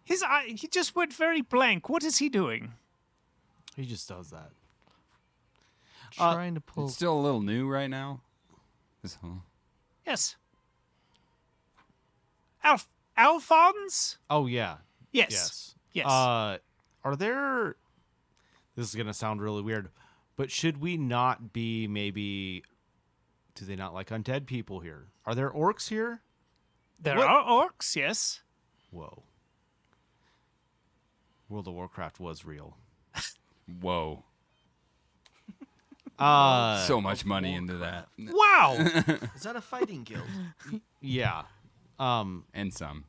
His eye, he just went very blank. What is he doing? He just does that. Trying to pull. It's still a little new right now. Yes. Alphonse? Oh yeah. Yes. Yes. Are there? This is gonna sound really weird, but should we not be maybe? Do they not like undead people here? Are there orcs here? There what? are orcs, yes. Whoa. World of Warcraft was real. Whoa. So Much money into that. Wow. Is that a fighting guild? Yeah. And some.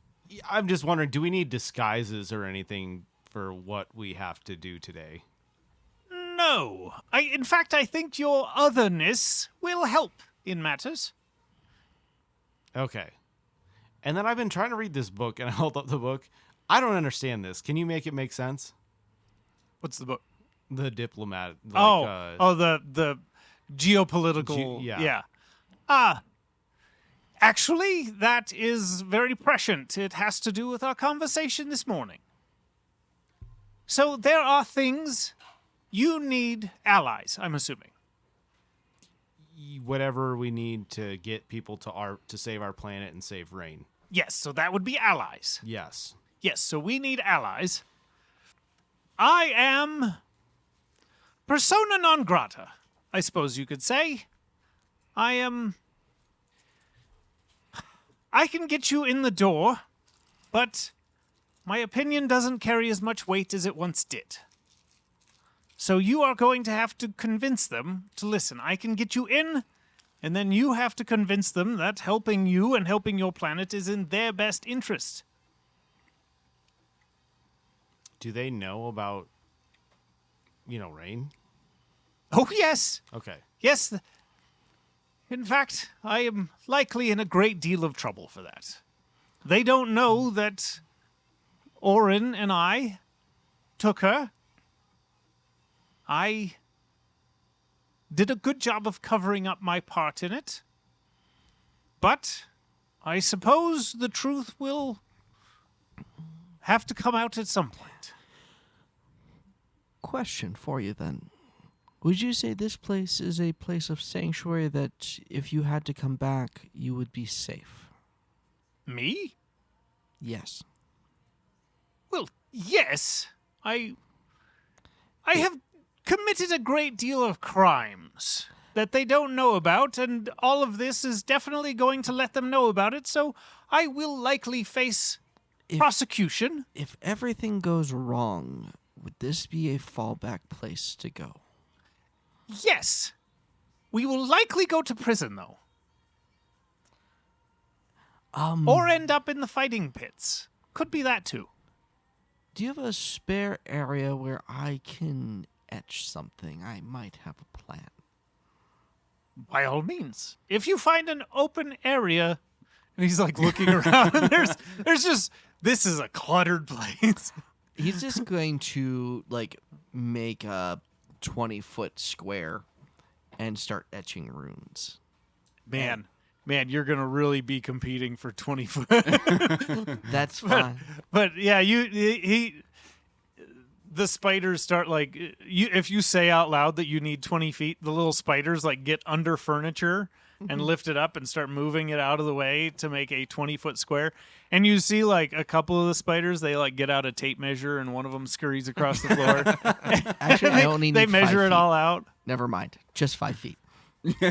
I'm just wondering, do we need disguises or anything for what we have to do today? No. In fact, I think your otherness will help in matters. Okay. And then I've been trying to read this book, and I held up the book. I don't understand this. Can you make it make sense? What's the book? The diplomat. The geopolitical. Yeah. Actually, that is very prescient. It has to do with our conversation this morning. So there are things you need allies, I'm assuming. Whatever we need to get people to save our planet and save Rain. Yes, so that would be allies. Yes. Yes, so we need allies. I am persona non grata, I suppose you could say. I can get you in the door, but my opinion doesn't carry as much weight as it once did. So you are going to have to convince them to listen. I can get you in, and then you have to convince them that helping you and helping your planet is in their best interest. Do they know about, Rain? Oh, yes. Okay. Yes. In fact, I am likely in a great deal of trouble for that. They don't know that Orin and I took her. I did a good job of covering up my part in it. But I suppose the truth will have to come out at some point. Question for you then. Would you say this place is a place of sanctuary that if you had to come back, you would be safe? Me? Yes. Well, yes. I have committed a great deal of crimes that they don't know about, and all of this is definitely going to let them know about it, so I will likely face prosecution. If everything goes wrong, would this be a fallback place to go? Yes. We will likely go to prison, though. Or end up in the fighting pits. Could be that, too. Do you have a spare area where I can etch something? I might have a plan. By all means. If you find an open area, and he's like looking around, and there's just, this is a cluttered place. He's just going to make a 20-foot square and start etching runes. Man, you're gonna really be competing for 20 foot. That's fine. But yeah, he the spiders start like if you say out loud that you need 20 feet, the little spiders like get under furniture and lift it up and start moving it out of the way to make a 20-foot square. And you see like a couple of the spiders, they like get out a tape measure and one of them scurries across the floor. Actually, I only need They 5 measure it feet. all out. Never mind. Just 5 feet.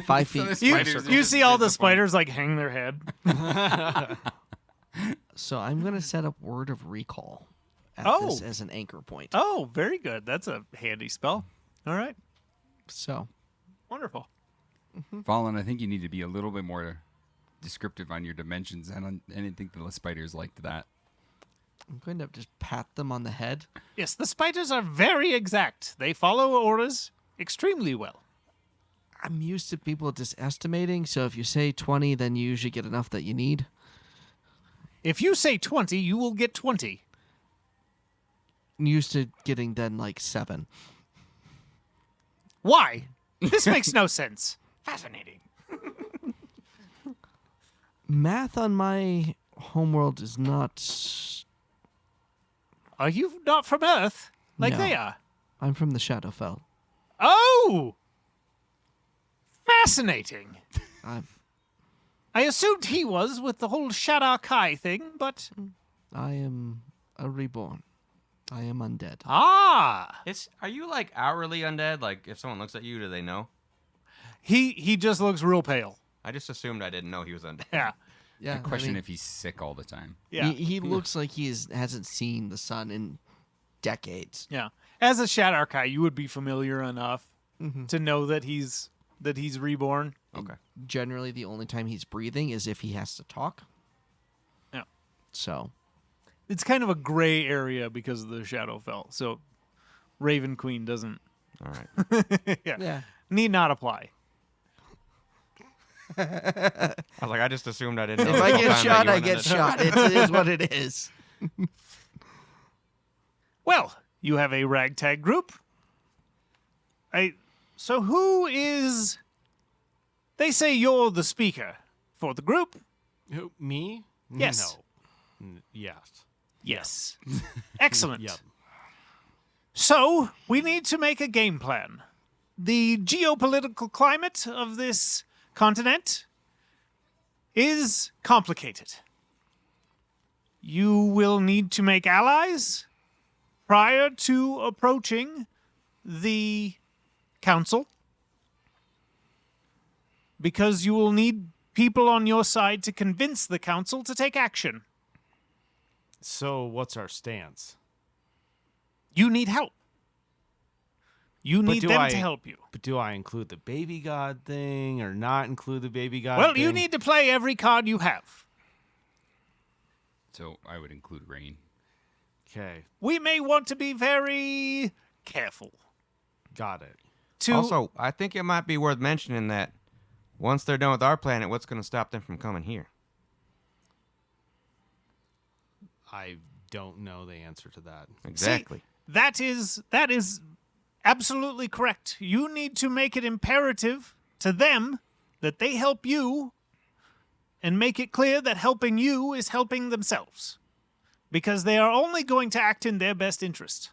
5 feet. the You, Spiders are you just see all the disappointed. spiders like hang their head. So I'm going to set up Word of Recall at Oh. this as an anchor point. Oh, very good. That's a handy spell. All right. So Wonderful. Fallen, I think you need to be a little bit more descriptive on your dimensions. I didn't think the spiders liked that. I'm going to just pat them on the head. Yes, the spiders are very exact. They follow orders extremely well. I'm used to people just estimating, so if you say 20, then you usually get enough that you need. If you say 20, you will get 20. I'm used to getting then like 7. Why? This makes no sense. Fascinating. Math on my homeworld is not. Are you not from Earth like No. they are? I'm from the Shadowfell. Oh! Fascinating. I'm, I assumed he was with the whole Shadar Kai thing, but... I am a reborn. I am undead. Ah! Are you like hourly undead? Like if someone looks at you, do they know? He just looks real pale. I just assumed I didn't know he was undead. Yeah. Yeah. I question if he's sick all the time. Yeah. He looks like hasn't seen the sun in decades. Yeah. As a Shadar Kai, you would be familiar enough Mm-hmm. to know that he's reborn. Okay. Generally, the only time he's breathing is if he has to talk. Yeah. So, It's kind of a gray area because of the Shadowfell. So Raven Queen doesn't All right. yeah. need not apply. I was like, I just assumed I didn't know. If this I whole get time that shot, you I weren't get undead. shot. It is what it is. Well, you have a ragtag group. So who is... They say you're the speaker for the group. Who, me? Yes. No. Yes. Yes. Excellent. Yep. So, we need to make a game plan. The geopolitical climate of this continent is complicated. You will need to make allies prior to approaching the council, because you will need people on your side to convince the council to take action. So what's our stance? You need help. You need do them I- to help you. But do I include the baby god thing or not include the baby god Well, thing? you need to play every card you have. So I would include rain. Okay. We may want to be very careful. Got it. To Also, I think it might be worth mentioning that once they're done with our planet, what's going to stop them from coming here? I don't know the answer to that. Exactly. See, that is absolutely correct. You need to make it imperative to them that they help you, and make it clear that helping you is helping themselves, because they are only going to act in their best interest.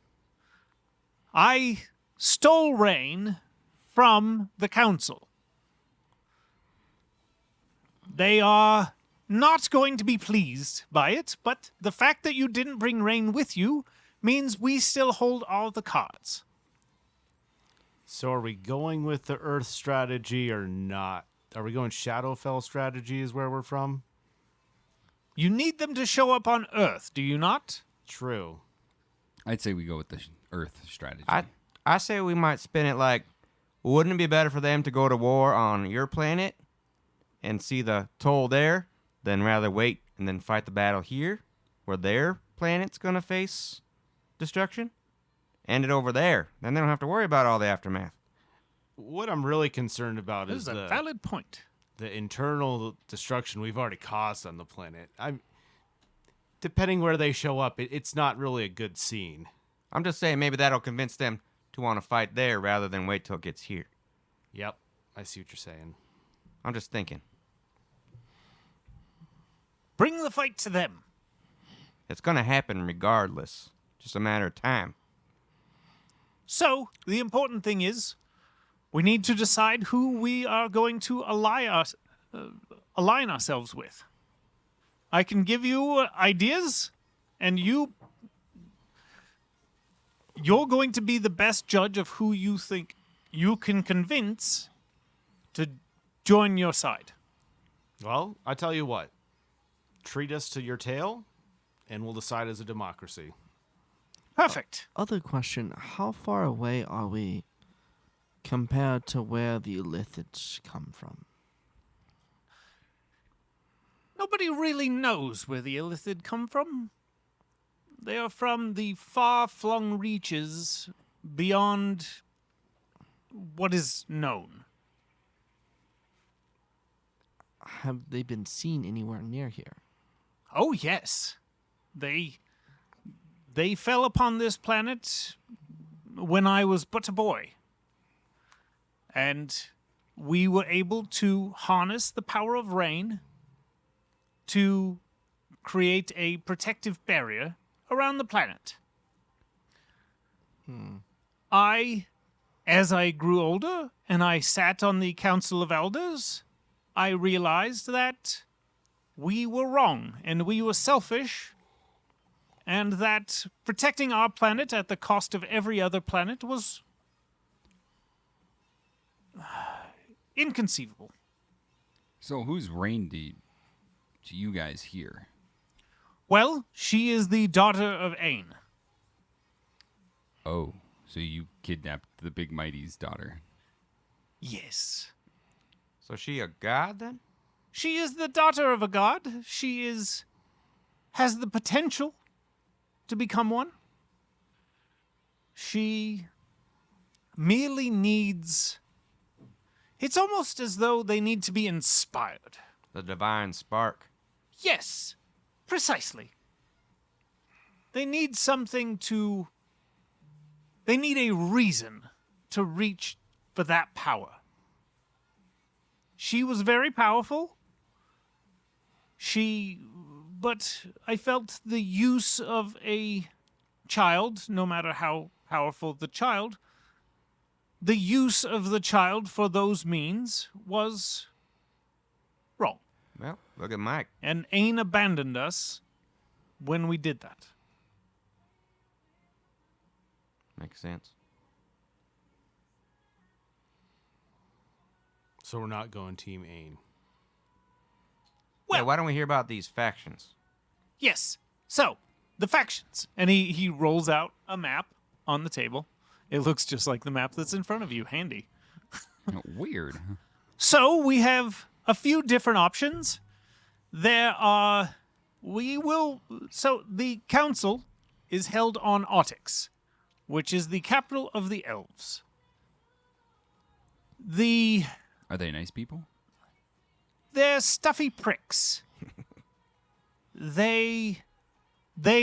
I stole rain from the council. They are not going to be pleased by it, but the fact that you didn't bring rain with you means we still hold all the cards. So are we going with the Earth strategy or not? Are we going Shadowfell strategy is where we're from? You need them to show up on Earth, do you not? True. I'd say we go with the Earth strategy. I say we might spin it like, wouldn't it be better for them to go to war on your planet and see the toll there, than rather wait and then fight the battle here, where their planet's going to face destruction? End it over there. Then they don't have to worry about all the aftermath. What I'm really concerned about This is is a the valid point. internal destruction we've already caused on the planet. Depending where they show up, it's not really a good scene. I'm just saying maybe that'll convince them to want to fight there rather than wait till it gets here. Yep, I see what you're saying. I'm just thinking. Bring the fight to them. It's going to happen regardless. Just a matter of time. So, the important thing is, we need to decide who we are going to align ourselves with. I can give you ideas, and you're going to be the best judge of who you think you can convince to join your side. Well, I tell you what. Treat us to your tail, and we'll decide as a democracy. Perfect. Other question: how far away are we compared to where the Illithids come from? Nobody really knows where the Illithid come from. They are from the far-flung reaches beyond what is known. Have they been seen anywhere near here? Oh, yes. They fell upon this planet when I was but a boy. And we were able to harness the power of rain to create a protective barrier around the planet. As I grew older and I sat on the Council of Elders, I realized that we were wrong and we were selfish, and that protecting our planet at the cost of every other planet was inconceivable. So who's Rain to you guys here? Well, she is the daughter of Ain. Oh, so you kidnapped the Big Mighty's daughter. Yes. So she a god then? She is the daughter of a god. She has the potential to become one. She merely needs... It's almost as though they need to be inspired. The divine spark. Yes, precisely. They need something to... They need a reason to reach for that power. She was very powerful. But I felt the use of a child, no matter how powerful the child, the use of the child for those means was wrong. Well, look at Mike. And Ain abandoned us when we did that. Makes sense. So we're not going Team Ain. Well, Why don't we hear about these factions? yes. So, the factions. And he rolls out a map on the table. It looks just like the map that's in front of you. Handy. Weird. So, we have a few different options. So, the council is held on Otyx, which is the capital of the elves. Are they nice people? They're stuffy pricks. They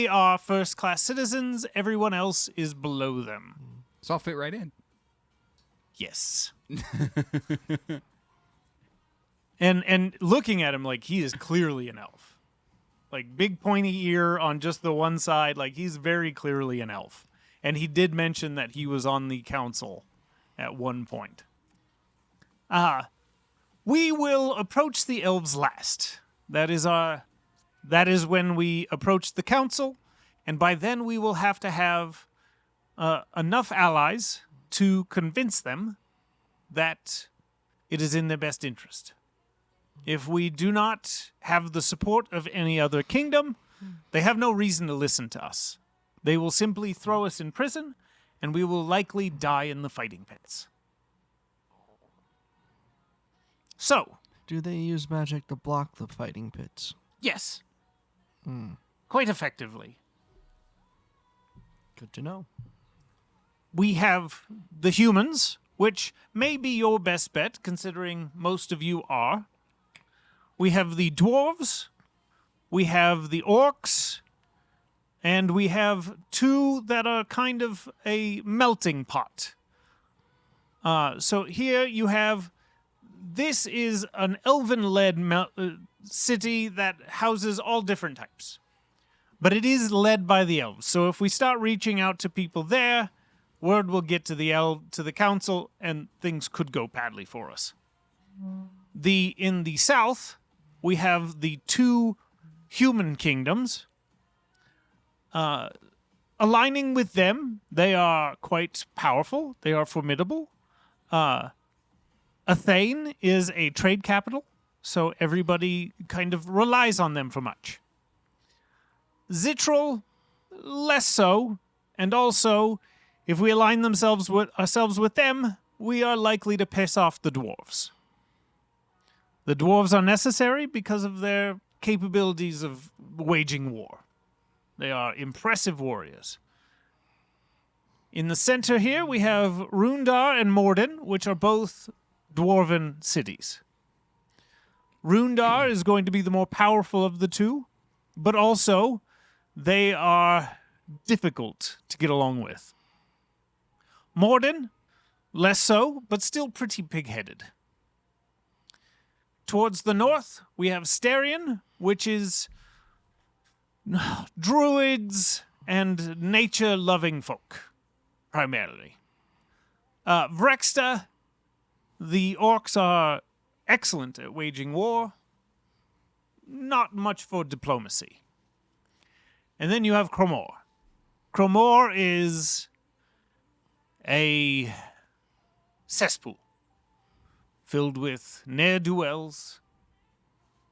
are first-class citizens. Everyone else is below them. So I'll fit right in. Yes. and looking at him, like, he is clearly an elf. Like, big pointy ear on just the one side. Like, he's very clearly an elf. And he did mention that he was on the council at one point. We will approach the elves last. That is when we approach the council, and by then we will have to have enough allies to convince them that it is in their best interest. If we do not have the support of any other kingdom, they have no reason to listen to us. They will simply throw us in prison, and we will likely die in the fighting pits. So, Do they use magic to block the fighting pits? yes. Quite effectively. Good to know. We have the humans, which may be your best bet, considering most of you are. We have the dwarves, we have the orcs, and we have two that are kind of a melting pot. So here you have... This is an elven-led city that houses all different types. But it is led by the elves. So if we start reaching out to people there, word will get to the council, and things could go badly for us. In the south, we have the two human kingdoms. Aligning with them, they are quite powerful. They are formidable. Athene is a trade capital, so everybody kind of relies on them for much. Zitral, less so, and also, if we align ourselves with them, we are likely to piss off the dwarves. The dwarves are necessary because of their capabilities of waging war. They are impressive warriors. In the center here, we have Rundar and Morden, which are both dwarven cities. Rundar is going to be the more powerful of the two, but also they are difficult to get along with. Morden, less so, but still pretty pig-headed. Towards the north, we have Starion, which is druids and nature-loving folk, primarily. Vrexta, the orcs are excellent at waging war, not much for diplomacy. And then you have Cromore. Cromore is a cesspool filled with ne'er-do-wells,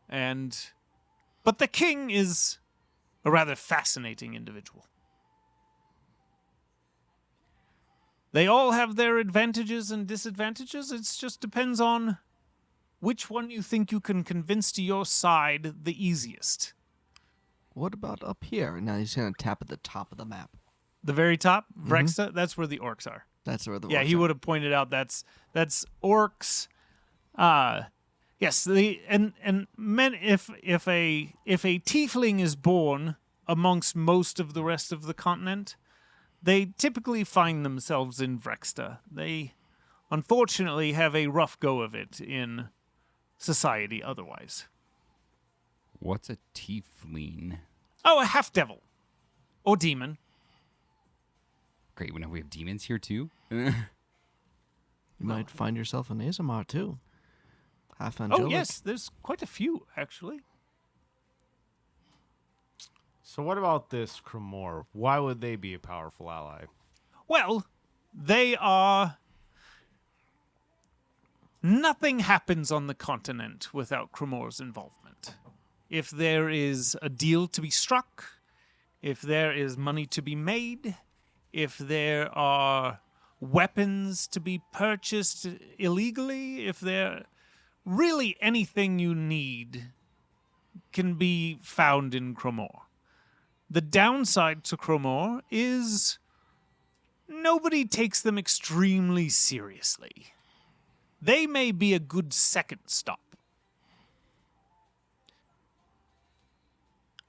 but the king is a rather fascinating individual. They all have their advantages and disadvantages. It just depends on which one you think you can convince to your side the easiest. What about up here? Now he's going to tap at the top of the map. The very top, Vrexta, that's where the orcs are. That's where the Yeah, orcs he are. would have pointed out that's orcs. Yes, men. If a tiefling is born amongst most of the rest of the continent, they typically find themselves in Vrexta. They, unfortunately, have a rough go of it in society otherwise. What's a tiefling? Oh, a half-devil. Or demon. Great, we have demons here too. You might find yourself in Azamar, too. Half angelic. Oh, yes, there's quite a few, actually. So what about this Cromore? Why would they be a powerful ally? Well, they are... Nothing happens on the continent without Cromore's involvement. If there is a deal to be struck, if there is money to be made, if there are weapons to be purchased illegally, if there... Really anything you need can be found in Cromore. The downside to Cromore is nobody takes them extremely seriously. They may be a good second stop.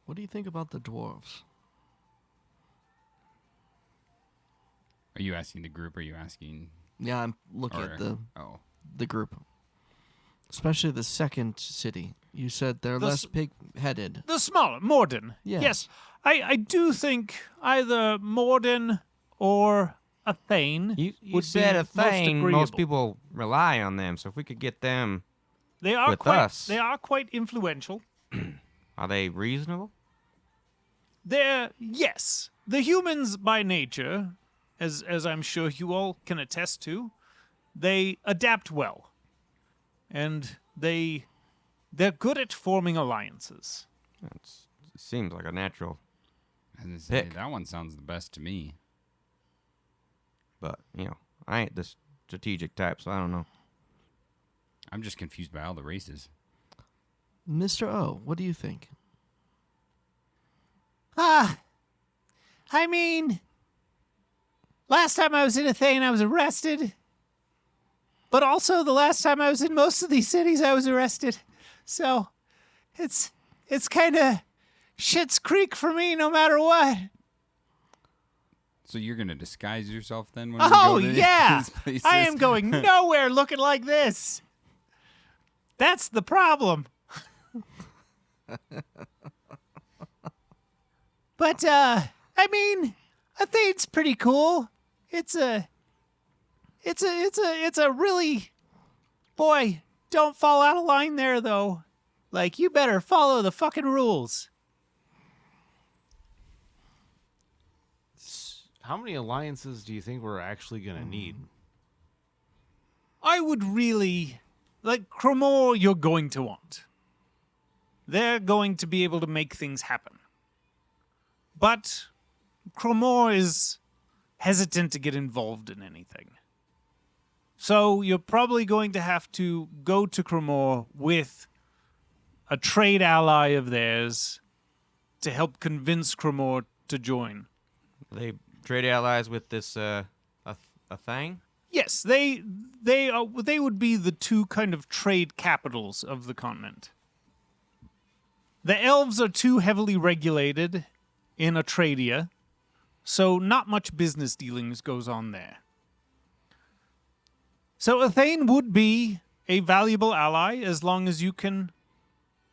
What do you think about the dwarves? Are you asking the group or are you asking... Yeah, I'm looking at Oh. the group. Especially the second city. You said they're less pig-headed. The smaller, Morden. Yes. Yes. I do think either Morden or Athene You would said be a thing. most Most agreeable. people rely on them, so if we could get them, They are with quite, us. They are quite influential. are they reasonable? Yes. The humans by nature, as I'm sure you all can attest to, they adapt well. And they're good at forming alliances. It seems like a natural, I was gonna say, Pick. that one sounds the best to me. but I ain't the strategic type, so I don't know. I'm just confused by all the races. Mr. O, what do you think? I mean, last time I was in Athene, I was arrested. But also, the last time I was in most of these cities, I was arrested. So, it's kind of Schitt's Creek for me, no matter what. So you're gonna disguise yourself then when Oh, we go to yeah. these places? I am going nowhere looking like this. That's the problem. But, I mean, Athene's pretty cool. it's a really, boy, don't fall out of line there though. Like, you better follow the fucking rules. How many alliances do you think we're actually going to need? I would really, like, Cromore, you're going to want. They're going to be able to make things happen. But Cromore is hesitant to get involved in anything. So you're probably going to have to go to Cromore with a trade ally of theirs to help convince Cromore to join. They trade allies with this a thing. Yes, they would be the two kind of trade capitals of the continent. The elves are too heavily regulated in Atradia, so not much business dealings goes on there. So Athane would be a valuable ally as long as you can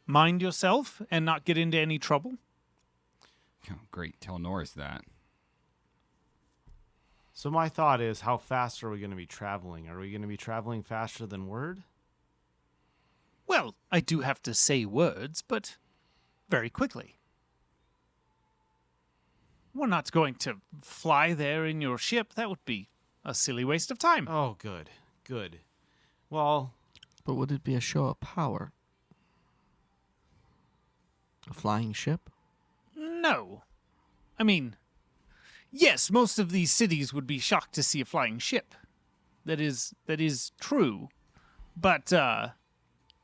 mind yourself and not get into any trouble. Oh, great. Tell Norris that. So my thought is, how fast are we going to be traveling? Are we going to be traveling faster than word? Well, I do have to say words, but very quickly. We're not going to fly there in your ship. That would be a silly waste of time. Oh, good. Good. Well, But would it be a show of power? A flying ship? No. I mean, yes, most of these cities would be shocked to see a flying ship. That is true. But But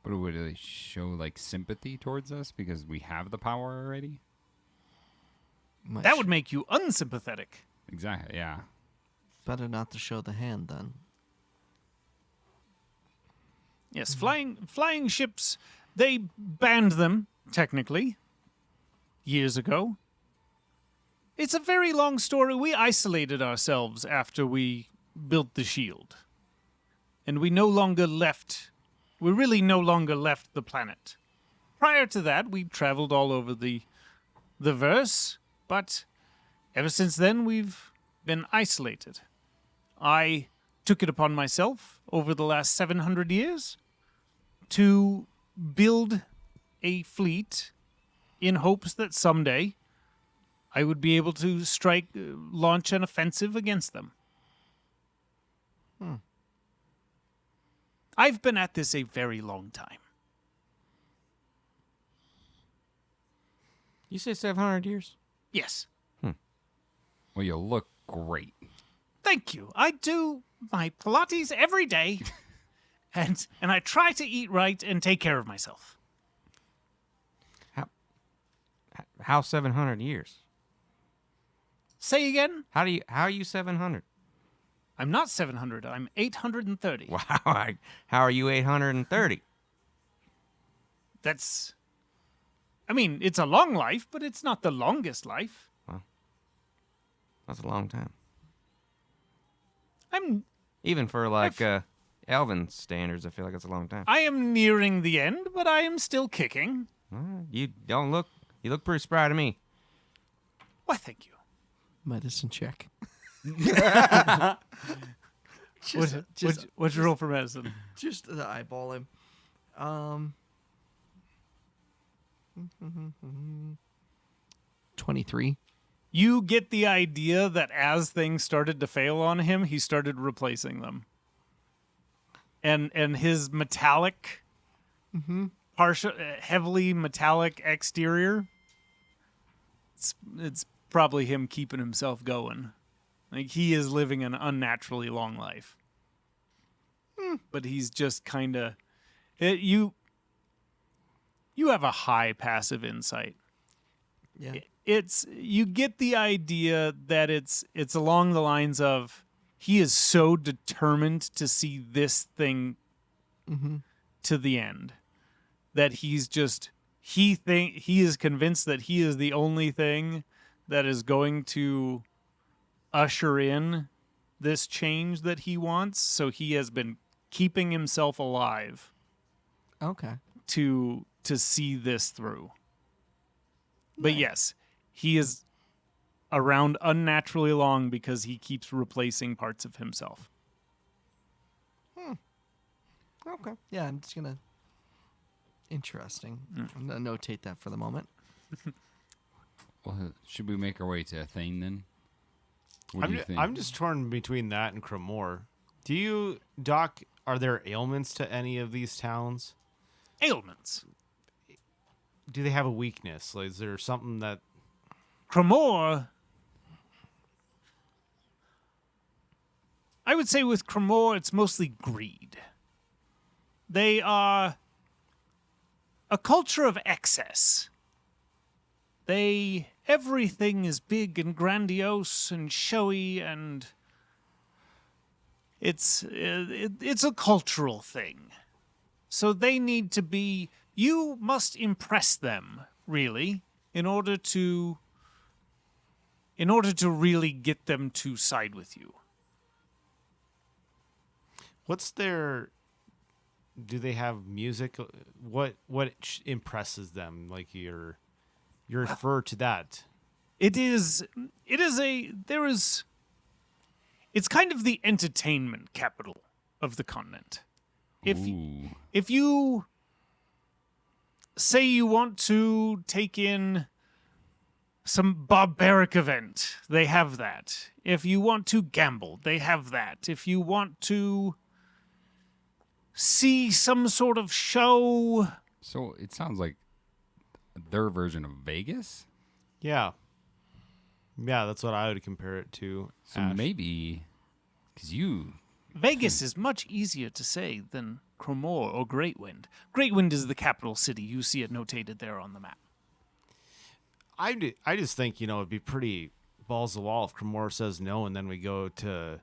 would it show like sympathy towards us because we have the power already? that would make you unsympathetic. Exactly. Yeah. Better not to show the hand then. Yes, flying ships, they banned them, technically, years ago. It's a very long story. We isolated ourselves after we built the shield. And we really no longer left the planet. Prior to that, we traveled all over the verse, but ever since then, we've been isolated. I took it upon myself over the last 700 years to build a fleet in hopes that someday I would be able to launch an offensive against them. I've been at this a very long time. You say 700 years? Yes. Well, you look great. Thank you. I do my Pilates every day, and I try to eat right and take care of myself. How 700 years? Say again? How are you 700? I'm not 700. I'm 830. Wow. How are you 830? I mean, it's a long life, but it's not the longest life. That's a long time. I'm Even for like Elvin standards, I feel like it's a long time. I am nearing the end, but I am still kicking. You look pretty spry to me. Why, thank you. Medicine check. What'd you roll for medicine? Just to eyeball him. 23. You get the idea that as things started to fail on him, he started replacing them. And his metallic, partial, heavily metallic exterior, it's probably him keeping himself going. Like, he is living an unnaturally long life. But he's just kind of... You have a high passive insight. Yeah. You get the idea that it's along the lines of he is so determined to see this thing to the end that he is convinced that he is the only thing that is going to usher in this change that he wants. So he has been keeping himself alive Okay. to see this through. But yes, he is around unnaturally long because he keeps replacing parts of himself. Okay. Yeah, I'm just gonna. Interesting. I'm gonna notate that for the moment. Well, should we make our way to Athene then? What do you think? I'm just torn between that and Cromore. Do you, Doc, are there ailments to any of these towns? Ailments. Do they have a weakness? Like, is there something that... Cromore. I would say with Cromore, it's mostly greed. They are a culture of excess. Everything is big and grandiose and showy, and it's a cultural thing. So they need to be. You must impress them, really, in order to really get them to side with you. What's their... Do they have music? What impresses them? Like you refer to that. It's kind of the entertainment capital of the continent. Ooh. If you say you want to take in some barbaric event, they have that. If you want to gamble, they have that. If you want to see some sort of show, So it sounds like their version of Vegas? Yeah. Yeah, that's what I would compare it to. So Ash. maybe... Because you... Vegas is much easier to say than Cromore or Greatwind. Greatwind is the capital city. You see it notated there on the map. I just think, it'd be pretty balls to the wall if Cromore says no, and then we go to...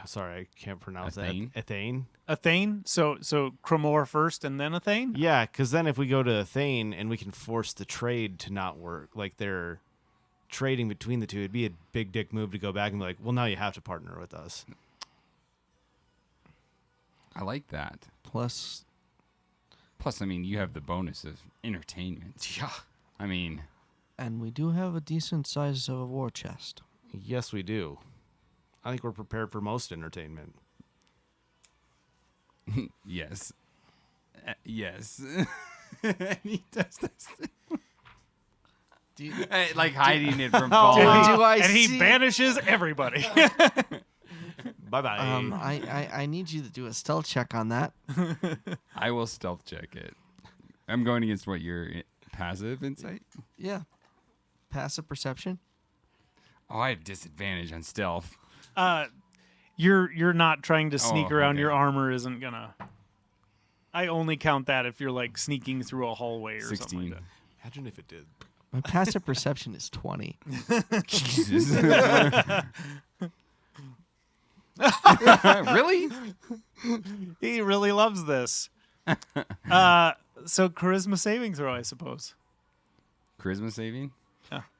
Sorry, I can't pronounce Athene? that. Athene? Athene? So Cromore first and then Athene? Yeah, because then if we go to Athene and we can force the trade to not work, like they're trading between the two, it'd be a big dick move to go back and be like, well, now you have to partner with us. I like that. Plus, Plus, I mean, you have the bonus of entertainment. Yeah. I mean... and we do have a decent size of a war chest. Yes, we do. I think we're prepared for most entertainment. Yes. Yes. And he does this thing. Like hiding it from Oh, falling. and he banishes everybody. Bye-bye. I need you to do a stealth check on that. I will stealth check it. I'm going against what your passive insight? Yeah. Passive perception. Oh, I have disadvantage on stealth. You're not trying to sneak around. okay. Your armor isn't gonna. I only count that if you're like sneaking through a hallway or 16. something like that. Imagine if it did. My passive perception is 20. Jesus. Really? He really loves this. So charisma saving throw, I suppose. Charisma saving?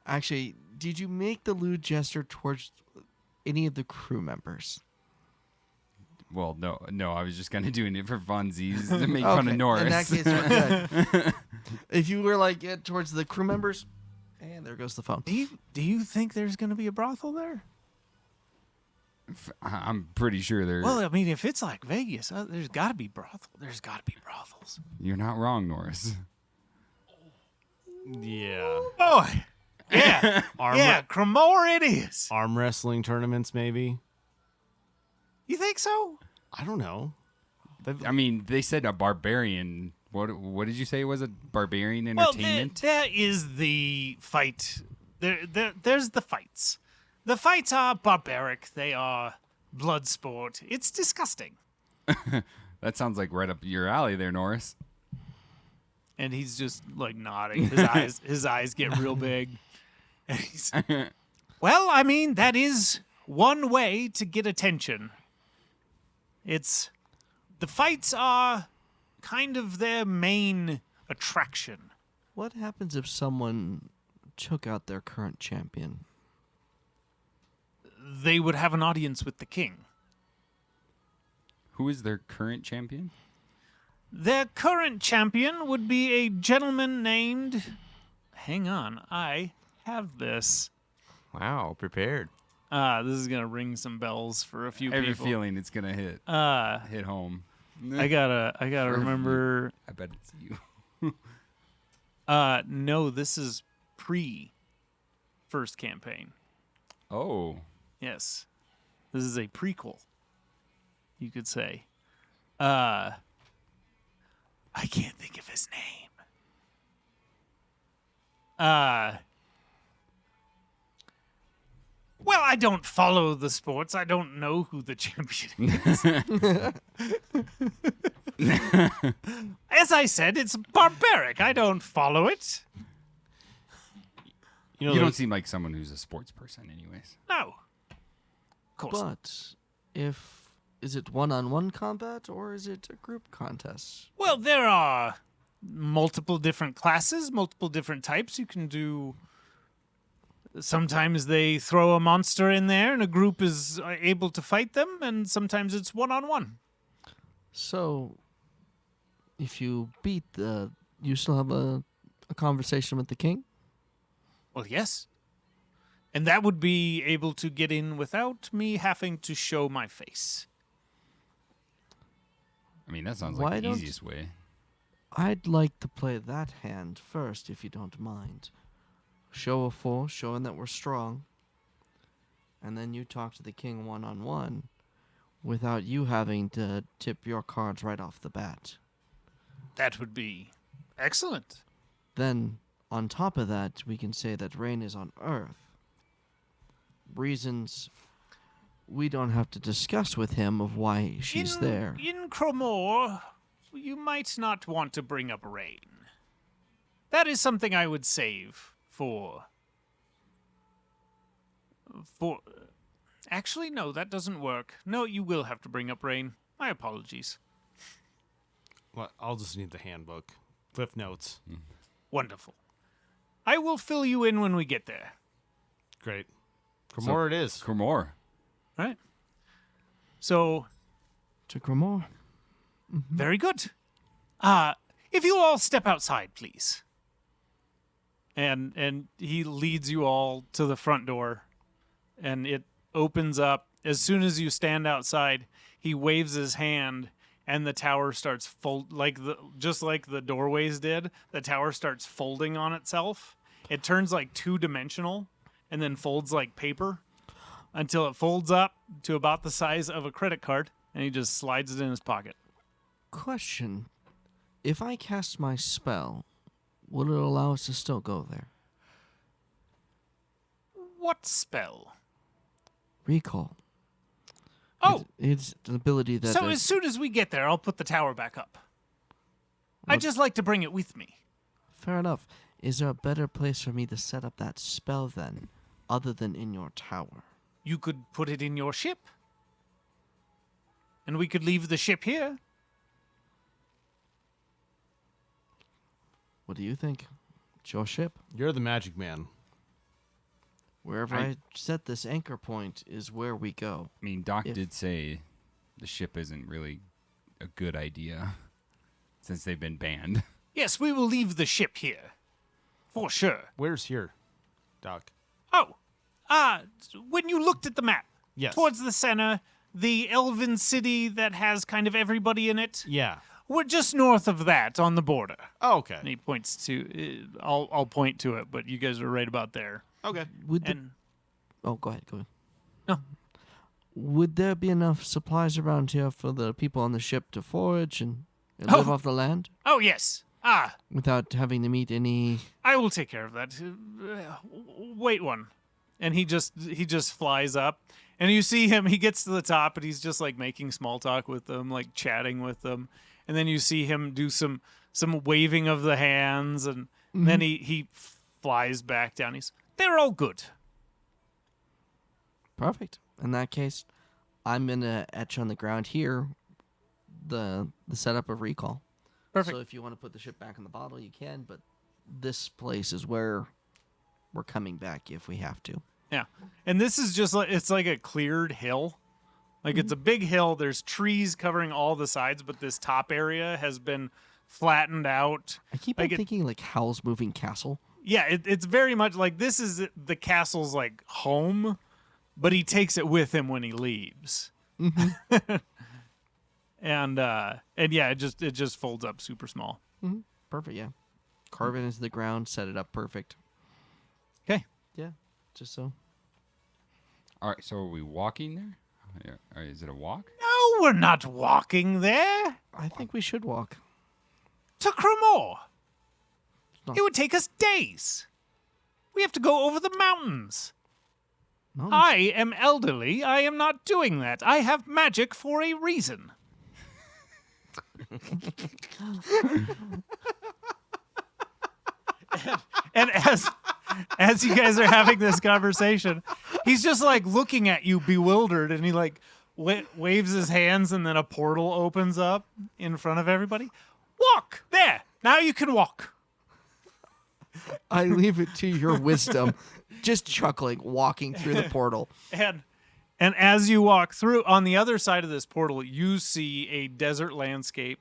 Actually, did you make the lewd gesture towards any of the crew members? Well, no. I was just kind of doing it for funsies to make fun of Okay, Norris. in that case, we're good. If you were like towards the crew members, and there goes the phone. Do you think there's going to be a brothel there? I'm pretty sure there. Well, I mean, if it's like Vegas, there's got to be brothel. There's got to be brothels. You're not wrong, Norris. Yeah. Oh, yeah, yeah. Cromore it is. Arm wrestling tournaments, maybe? You think so? I don't know. I mean, they said a barbarian. What did you say it was a barbarian Well, entertainment? there is the fight. There's the fights. The fights are barbaric. They are blood sport. It's disgusting. That sounds like right up your alley there, Norris. And he's just like nodding. His eyes get real big. And he's, well, I mean, that is one way to get attention. The fights are kind of their main attraction. What happens if someone took out their current champion? They would have an audience with the king. Who is their current champion? Their current champion would be a gentleman named hang on. I have this. Wow, prepared. This is gonna ring some bells for a few I have a people. feeling it's gonna hit home. I gotta remember. I bet it's you. No, this is pre first campaign. Oh, Yes, this is a prequel. You could say. I can't think of his name. Well, I don't follow the sports. I don't know who the champion is. As I said, it's barbaric. I don't follow it. You know, you don't seem like someone who's a sports person, anyways. No. Of course. But is it one-on-one combat or is it a group contest? Well, there are multiple different classes, multiple different types. You can do. Sometimes they throw a monster in there and a group is able to fight them, and sometimes it's one-on-one. So, if you beat you still have a conversation with the king? Well, yes. And that would be able to get in without me having to show my face. I mean, that sounds Why like the don't- easiest way. I'd like to play that hand first, if you don't mind. Show a force, showing that we're strong. And then you talk to the king one-on-one without you having to tip your cards right off the bat. That would be excellent. Then, on top of that, we can say that Rain is on Earth. Reasons we don't have to discuss with him of why she's there. In Cromore, you might not want to bring up rain. That is something I would save for. Actually, no, that doesn't work. No, you will have to bring up rain. My apologies. Well, I'll just need the handbook. Cliff notes. Wonderful. I will fill you in when we get there. Great. Cromore it is. Cromore. Right? So, To Cromore. very good. If you all step outside, please. And he leads you all to the front door, and it opens up. As soon as you stand outside, he waves his hand, and the tower starts just like the doorways did. The tower starts folding on itself. It turns like two-dimensional, and then folds like paper until it folds up to about the size of a credit card, and he just slides it in his pocket. Question. If I cast my spell, will it allow us to still go there? What spell? Recall. Oh, It's an ability that... so as soon as we get there, I'll put the tower back up. I'd just like to bring it with me. Fair enough. Is there a better place for me to set up that spell then, other than in your tower? You could put it in your ship. And we could leave the ship here. What do you think? It's your ship. You're the magic man. Wherever I set this anchor point is where we go. I mean, Doc If- did say the ship isn't really a good idea since they've been banned. Yes, we will leave the ship here. For sure. Where's here, Doc? Oh, when you looked at the map, Yes. towards the center, the elven city that has kind of everybody in it, Yeah. we're just north of that on the border. Oh, And okay. he points to, I'll point to it, but you guys are right about there. Okay. Would the... And Oh, go ahead. Go ahead. No. Would there be enough supplies around here for the people on the ship to forage and Oh. live off the land oh yes, without having to meet any... I will take care of that. Wait one. And he just flies up, and you see him. He gets to the top, and he's just like making small talk with them, like chatting with them. And then you see him do some waving of the hands, and then he flies back down. They're all good. Perfect. In that case, I'm going to etch on the ground here the setup of recall. Perfect. So if you want to put the ship back in the bottle, you can, but this place is where we're coming back if we have to. Yeah. And this is just like, it's like a cleared hill. Like it's a big hill. There's trees covering all the sides, but this top area has been flattened out. I keep Like on thinking like Howl's Moving Castle. yeah, it's very much like this is the castle's like home, but he takes it with him when he leaves. and yeah, it just folds up super small. Perfect, yeah. Carve it into the ground, set it up perfect. Okay. Yeah, just so. All right, so are we walking there? Yeah. All right, is it a walk? No, we're not walking there I think we should walk. to Cromore. No. It would take us days. We have to go over the mountains. No, I am elderly. I am not doing that. I have magic for a reason. and as you guys are having this conversation, he's just like looking at you bewildered, and he like waves his hands, and then a portal opens up in front of everybody. Walk there. Now you can walk. I leave it to your wisdom. Just chuckling, walking through the portal. And as you walk through, on the other side of this portal, you see a desert landscape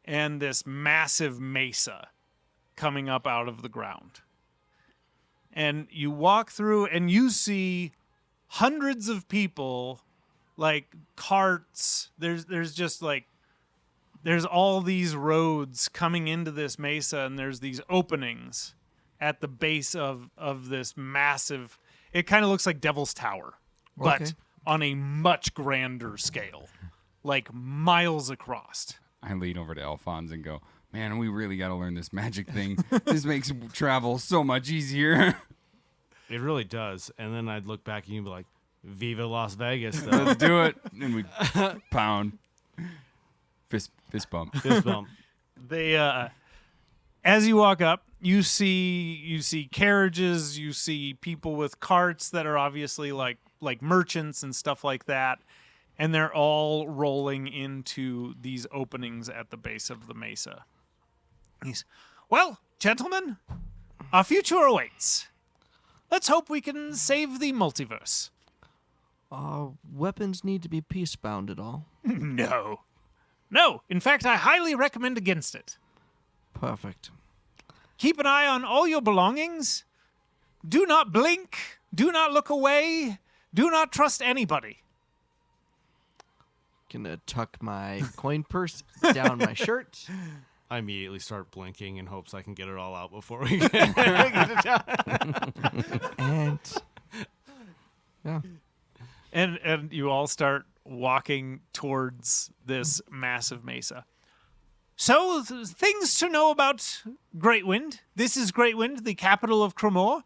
and this massive mesa coming up out of the ground. And you walk through and you see hundreds of people, like carts. There's just like, there's all these roads coming into this mesa, and there's these openings at the base of this massive, it kind of looks like Devil's Tower, but Okay. on a much grander scale, like miles across. I lean over to Alphonse and go, man, we really got to learn this magic thing. This makes travel so much easier. It really does. And then I'd look back and you'd be like, Viva Las Vegas, though. Let's do it. And we pound. Fist bump. Fist bump. They as you walk up, you see carriages, you see people with carts that are obviously like merchants and stuff like that, and they're all rolling into these openings at the base of the mesa. Well, gentlemen, our future awaits. Let's hope we can save the multiverse. Weapons need to be peace-bound at all. No, in fact, I highly recommend against it. Perfect. Keep an eye on all your belongings. Do not blink. Do not look away. Do not trust anybody. Gonna tuck my coin purse down my shirt. I immediately start blinking in hopes I can get it all out before we get to town. And yeah. And you all start walking towards this massive mesa. So, things to know about Great Wind. This is Great Wind, the capital of Cromore.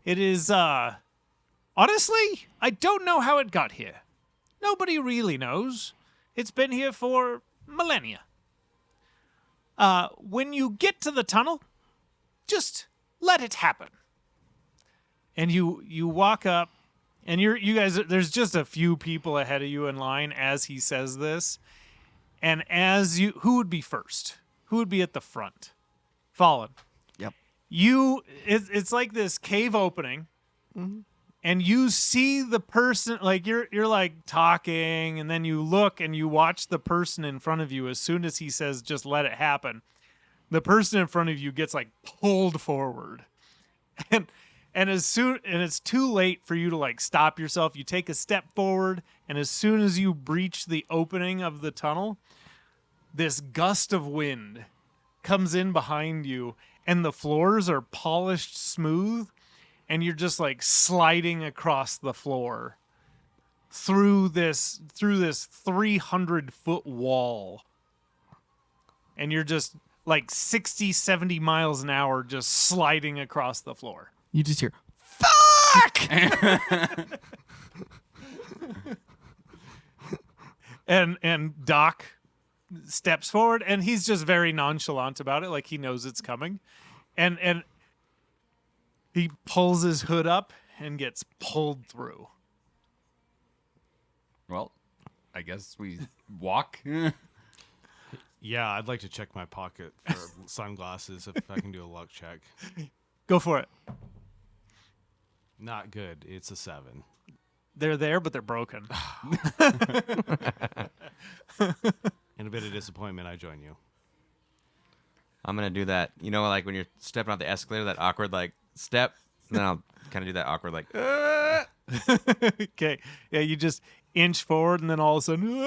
It is, honestly, I don't know how it got here. Nobody really knows. It's been here for millennia. When you get to the tunnel, just let it happen. And you walk up, and you guys, there's just a few people ahead of you in line as he says this. And who would be first? Who would be at the front? Fallen. Yep. It's like this cave opening, and you see the person, like you're like talking, and then you look and you watch the person in front of you. As soon as he says, just let it happen, the person in front of you gets like pulled forward. And it's too late for you to like stop yourself. You take a step forward, and as soon as you breach the opening of the tunnel, this gust of wind comes in behind you, and the floors are polished smooth, and you're just like sliding across the floor through this 300-foot wall. And you're just like 60, 70 miles an hour just sliding across the floor. You just hear, fuck! and Doc steps forward, and he's just very nonchalant about it, like he knows it's coming. And he pulls his hood up and gets pulled through. Well, I guess we walk. Yeah, I'd like to check my pocket for sunglasses if I can do a luck check. Go for it. Not good. It's a 7. They're there, but they're broken. In a bit of disappointment, I join you. I'm gonna do that. You know, like when you're stepping off the escalator, that awkward like step. And then I'll kind of do that awkward like. Okay. Yeah, you just inch forward, and then all of a sudden,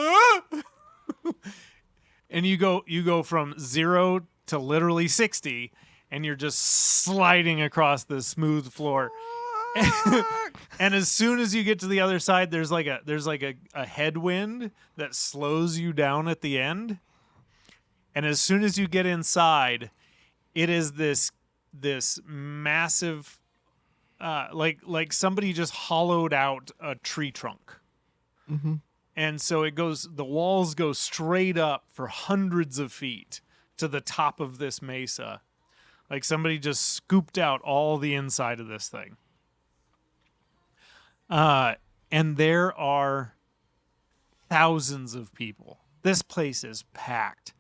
and you go from 0 to literally 60, and you're just sliding across the smooth floor. And as soon as you get to the other side, there's like a headwind that slows you down at the end. And as soon as you get inside, it is this massive, like somebody just hollowed out a tree trunk. Mm-hmm. And so the walls go straight up for hundreds of feet to the top of this mesa. Like somebody just scooped out all the inside of this thing. And there are thousands of people. This place is packed.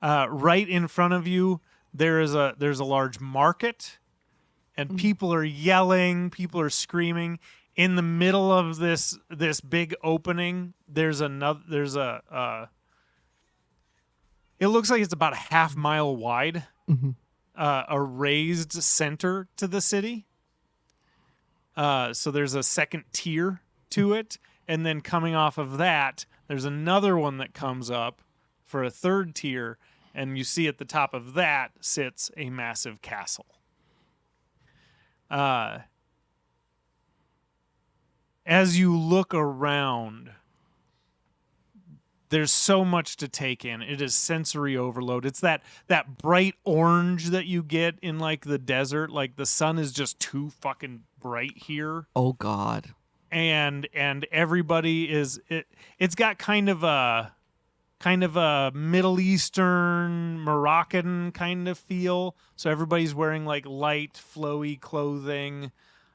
Right in front of you, there's a large market, and people are yelling, people are screaming. In the middle of this big opening, there's it looks like it's about a half-mile wide, a raised center to the city. So there's a second tier to it, and then coming off of that, there's another one that comes up for a third tier, and you see at the top of that sits a massive castle. As you look around, there's so much to take in. It is sensory overload. It's that bright orange that you get in like the desert. Like the sun is just too fucking bright here. Oh God. And everybody is it's got kind of a Middle Eastern Moroccan kind of feel. So everybody's wearing like light, flowy clothing.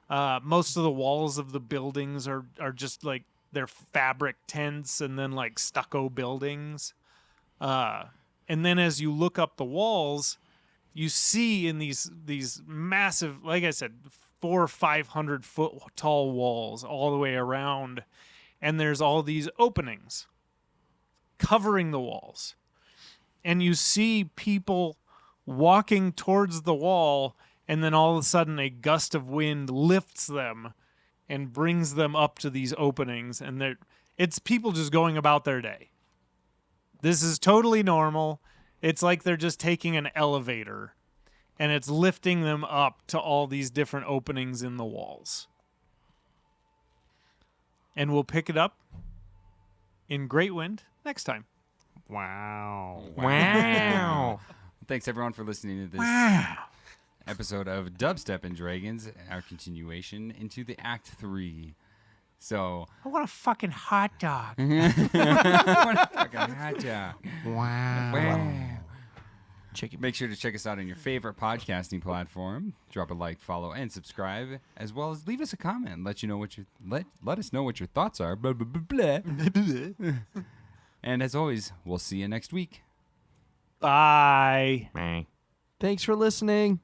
Most of the walls of the buildings are just like they're fabric tents and then like stucco buildings. And then as you look up the walls, you see in these massive, like I said, 400 or 500 foot tall walls all the way around. And there's all these openings covering the walls. And you see people walking towards the wall, and then all of a sudden a gust of wind lifts them and brings them up to these openings, and it's people just going about their day. This is totally normal. It's like they're just taking an elevator, and it's lifting them up to all these different openings in the walls. And we'll pick it up in Great Wind next time. Wow. Thanks everyone for listening to this episode of Dubstep and Dragons, our continuation into the Act 3. So I want a fucking hot dog. Wow. Make sure to check us out on your favorite podcasting platform. Drop a like, follow, and subscribe, as well as leave us a comment. Let us know what your thoughts are. Blah, blah, blah, blah. And as always, we'll see you next week. Bye. Bye. Thanks for listening.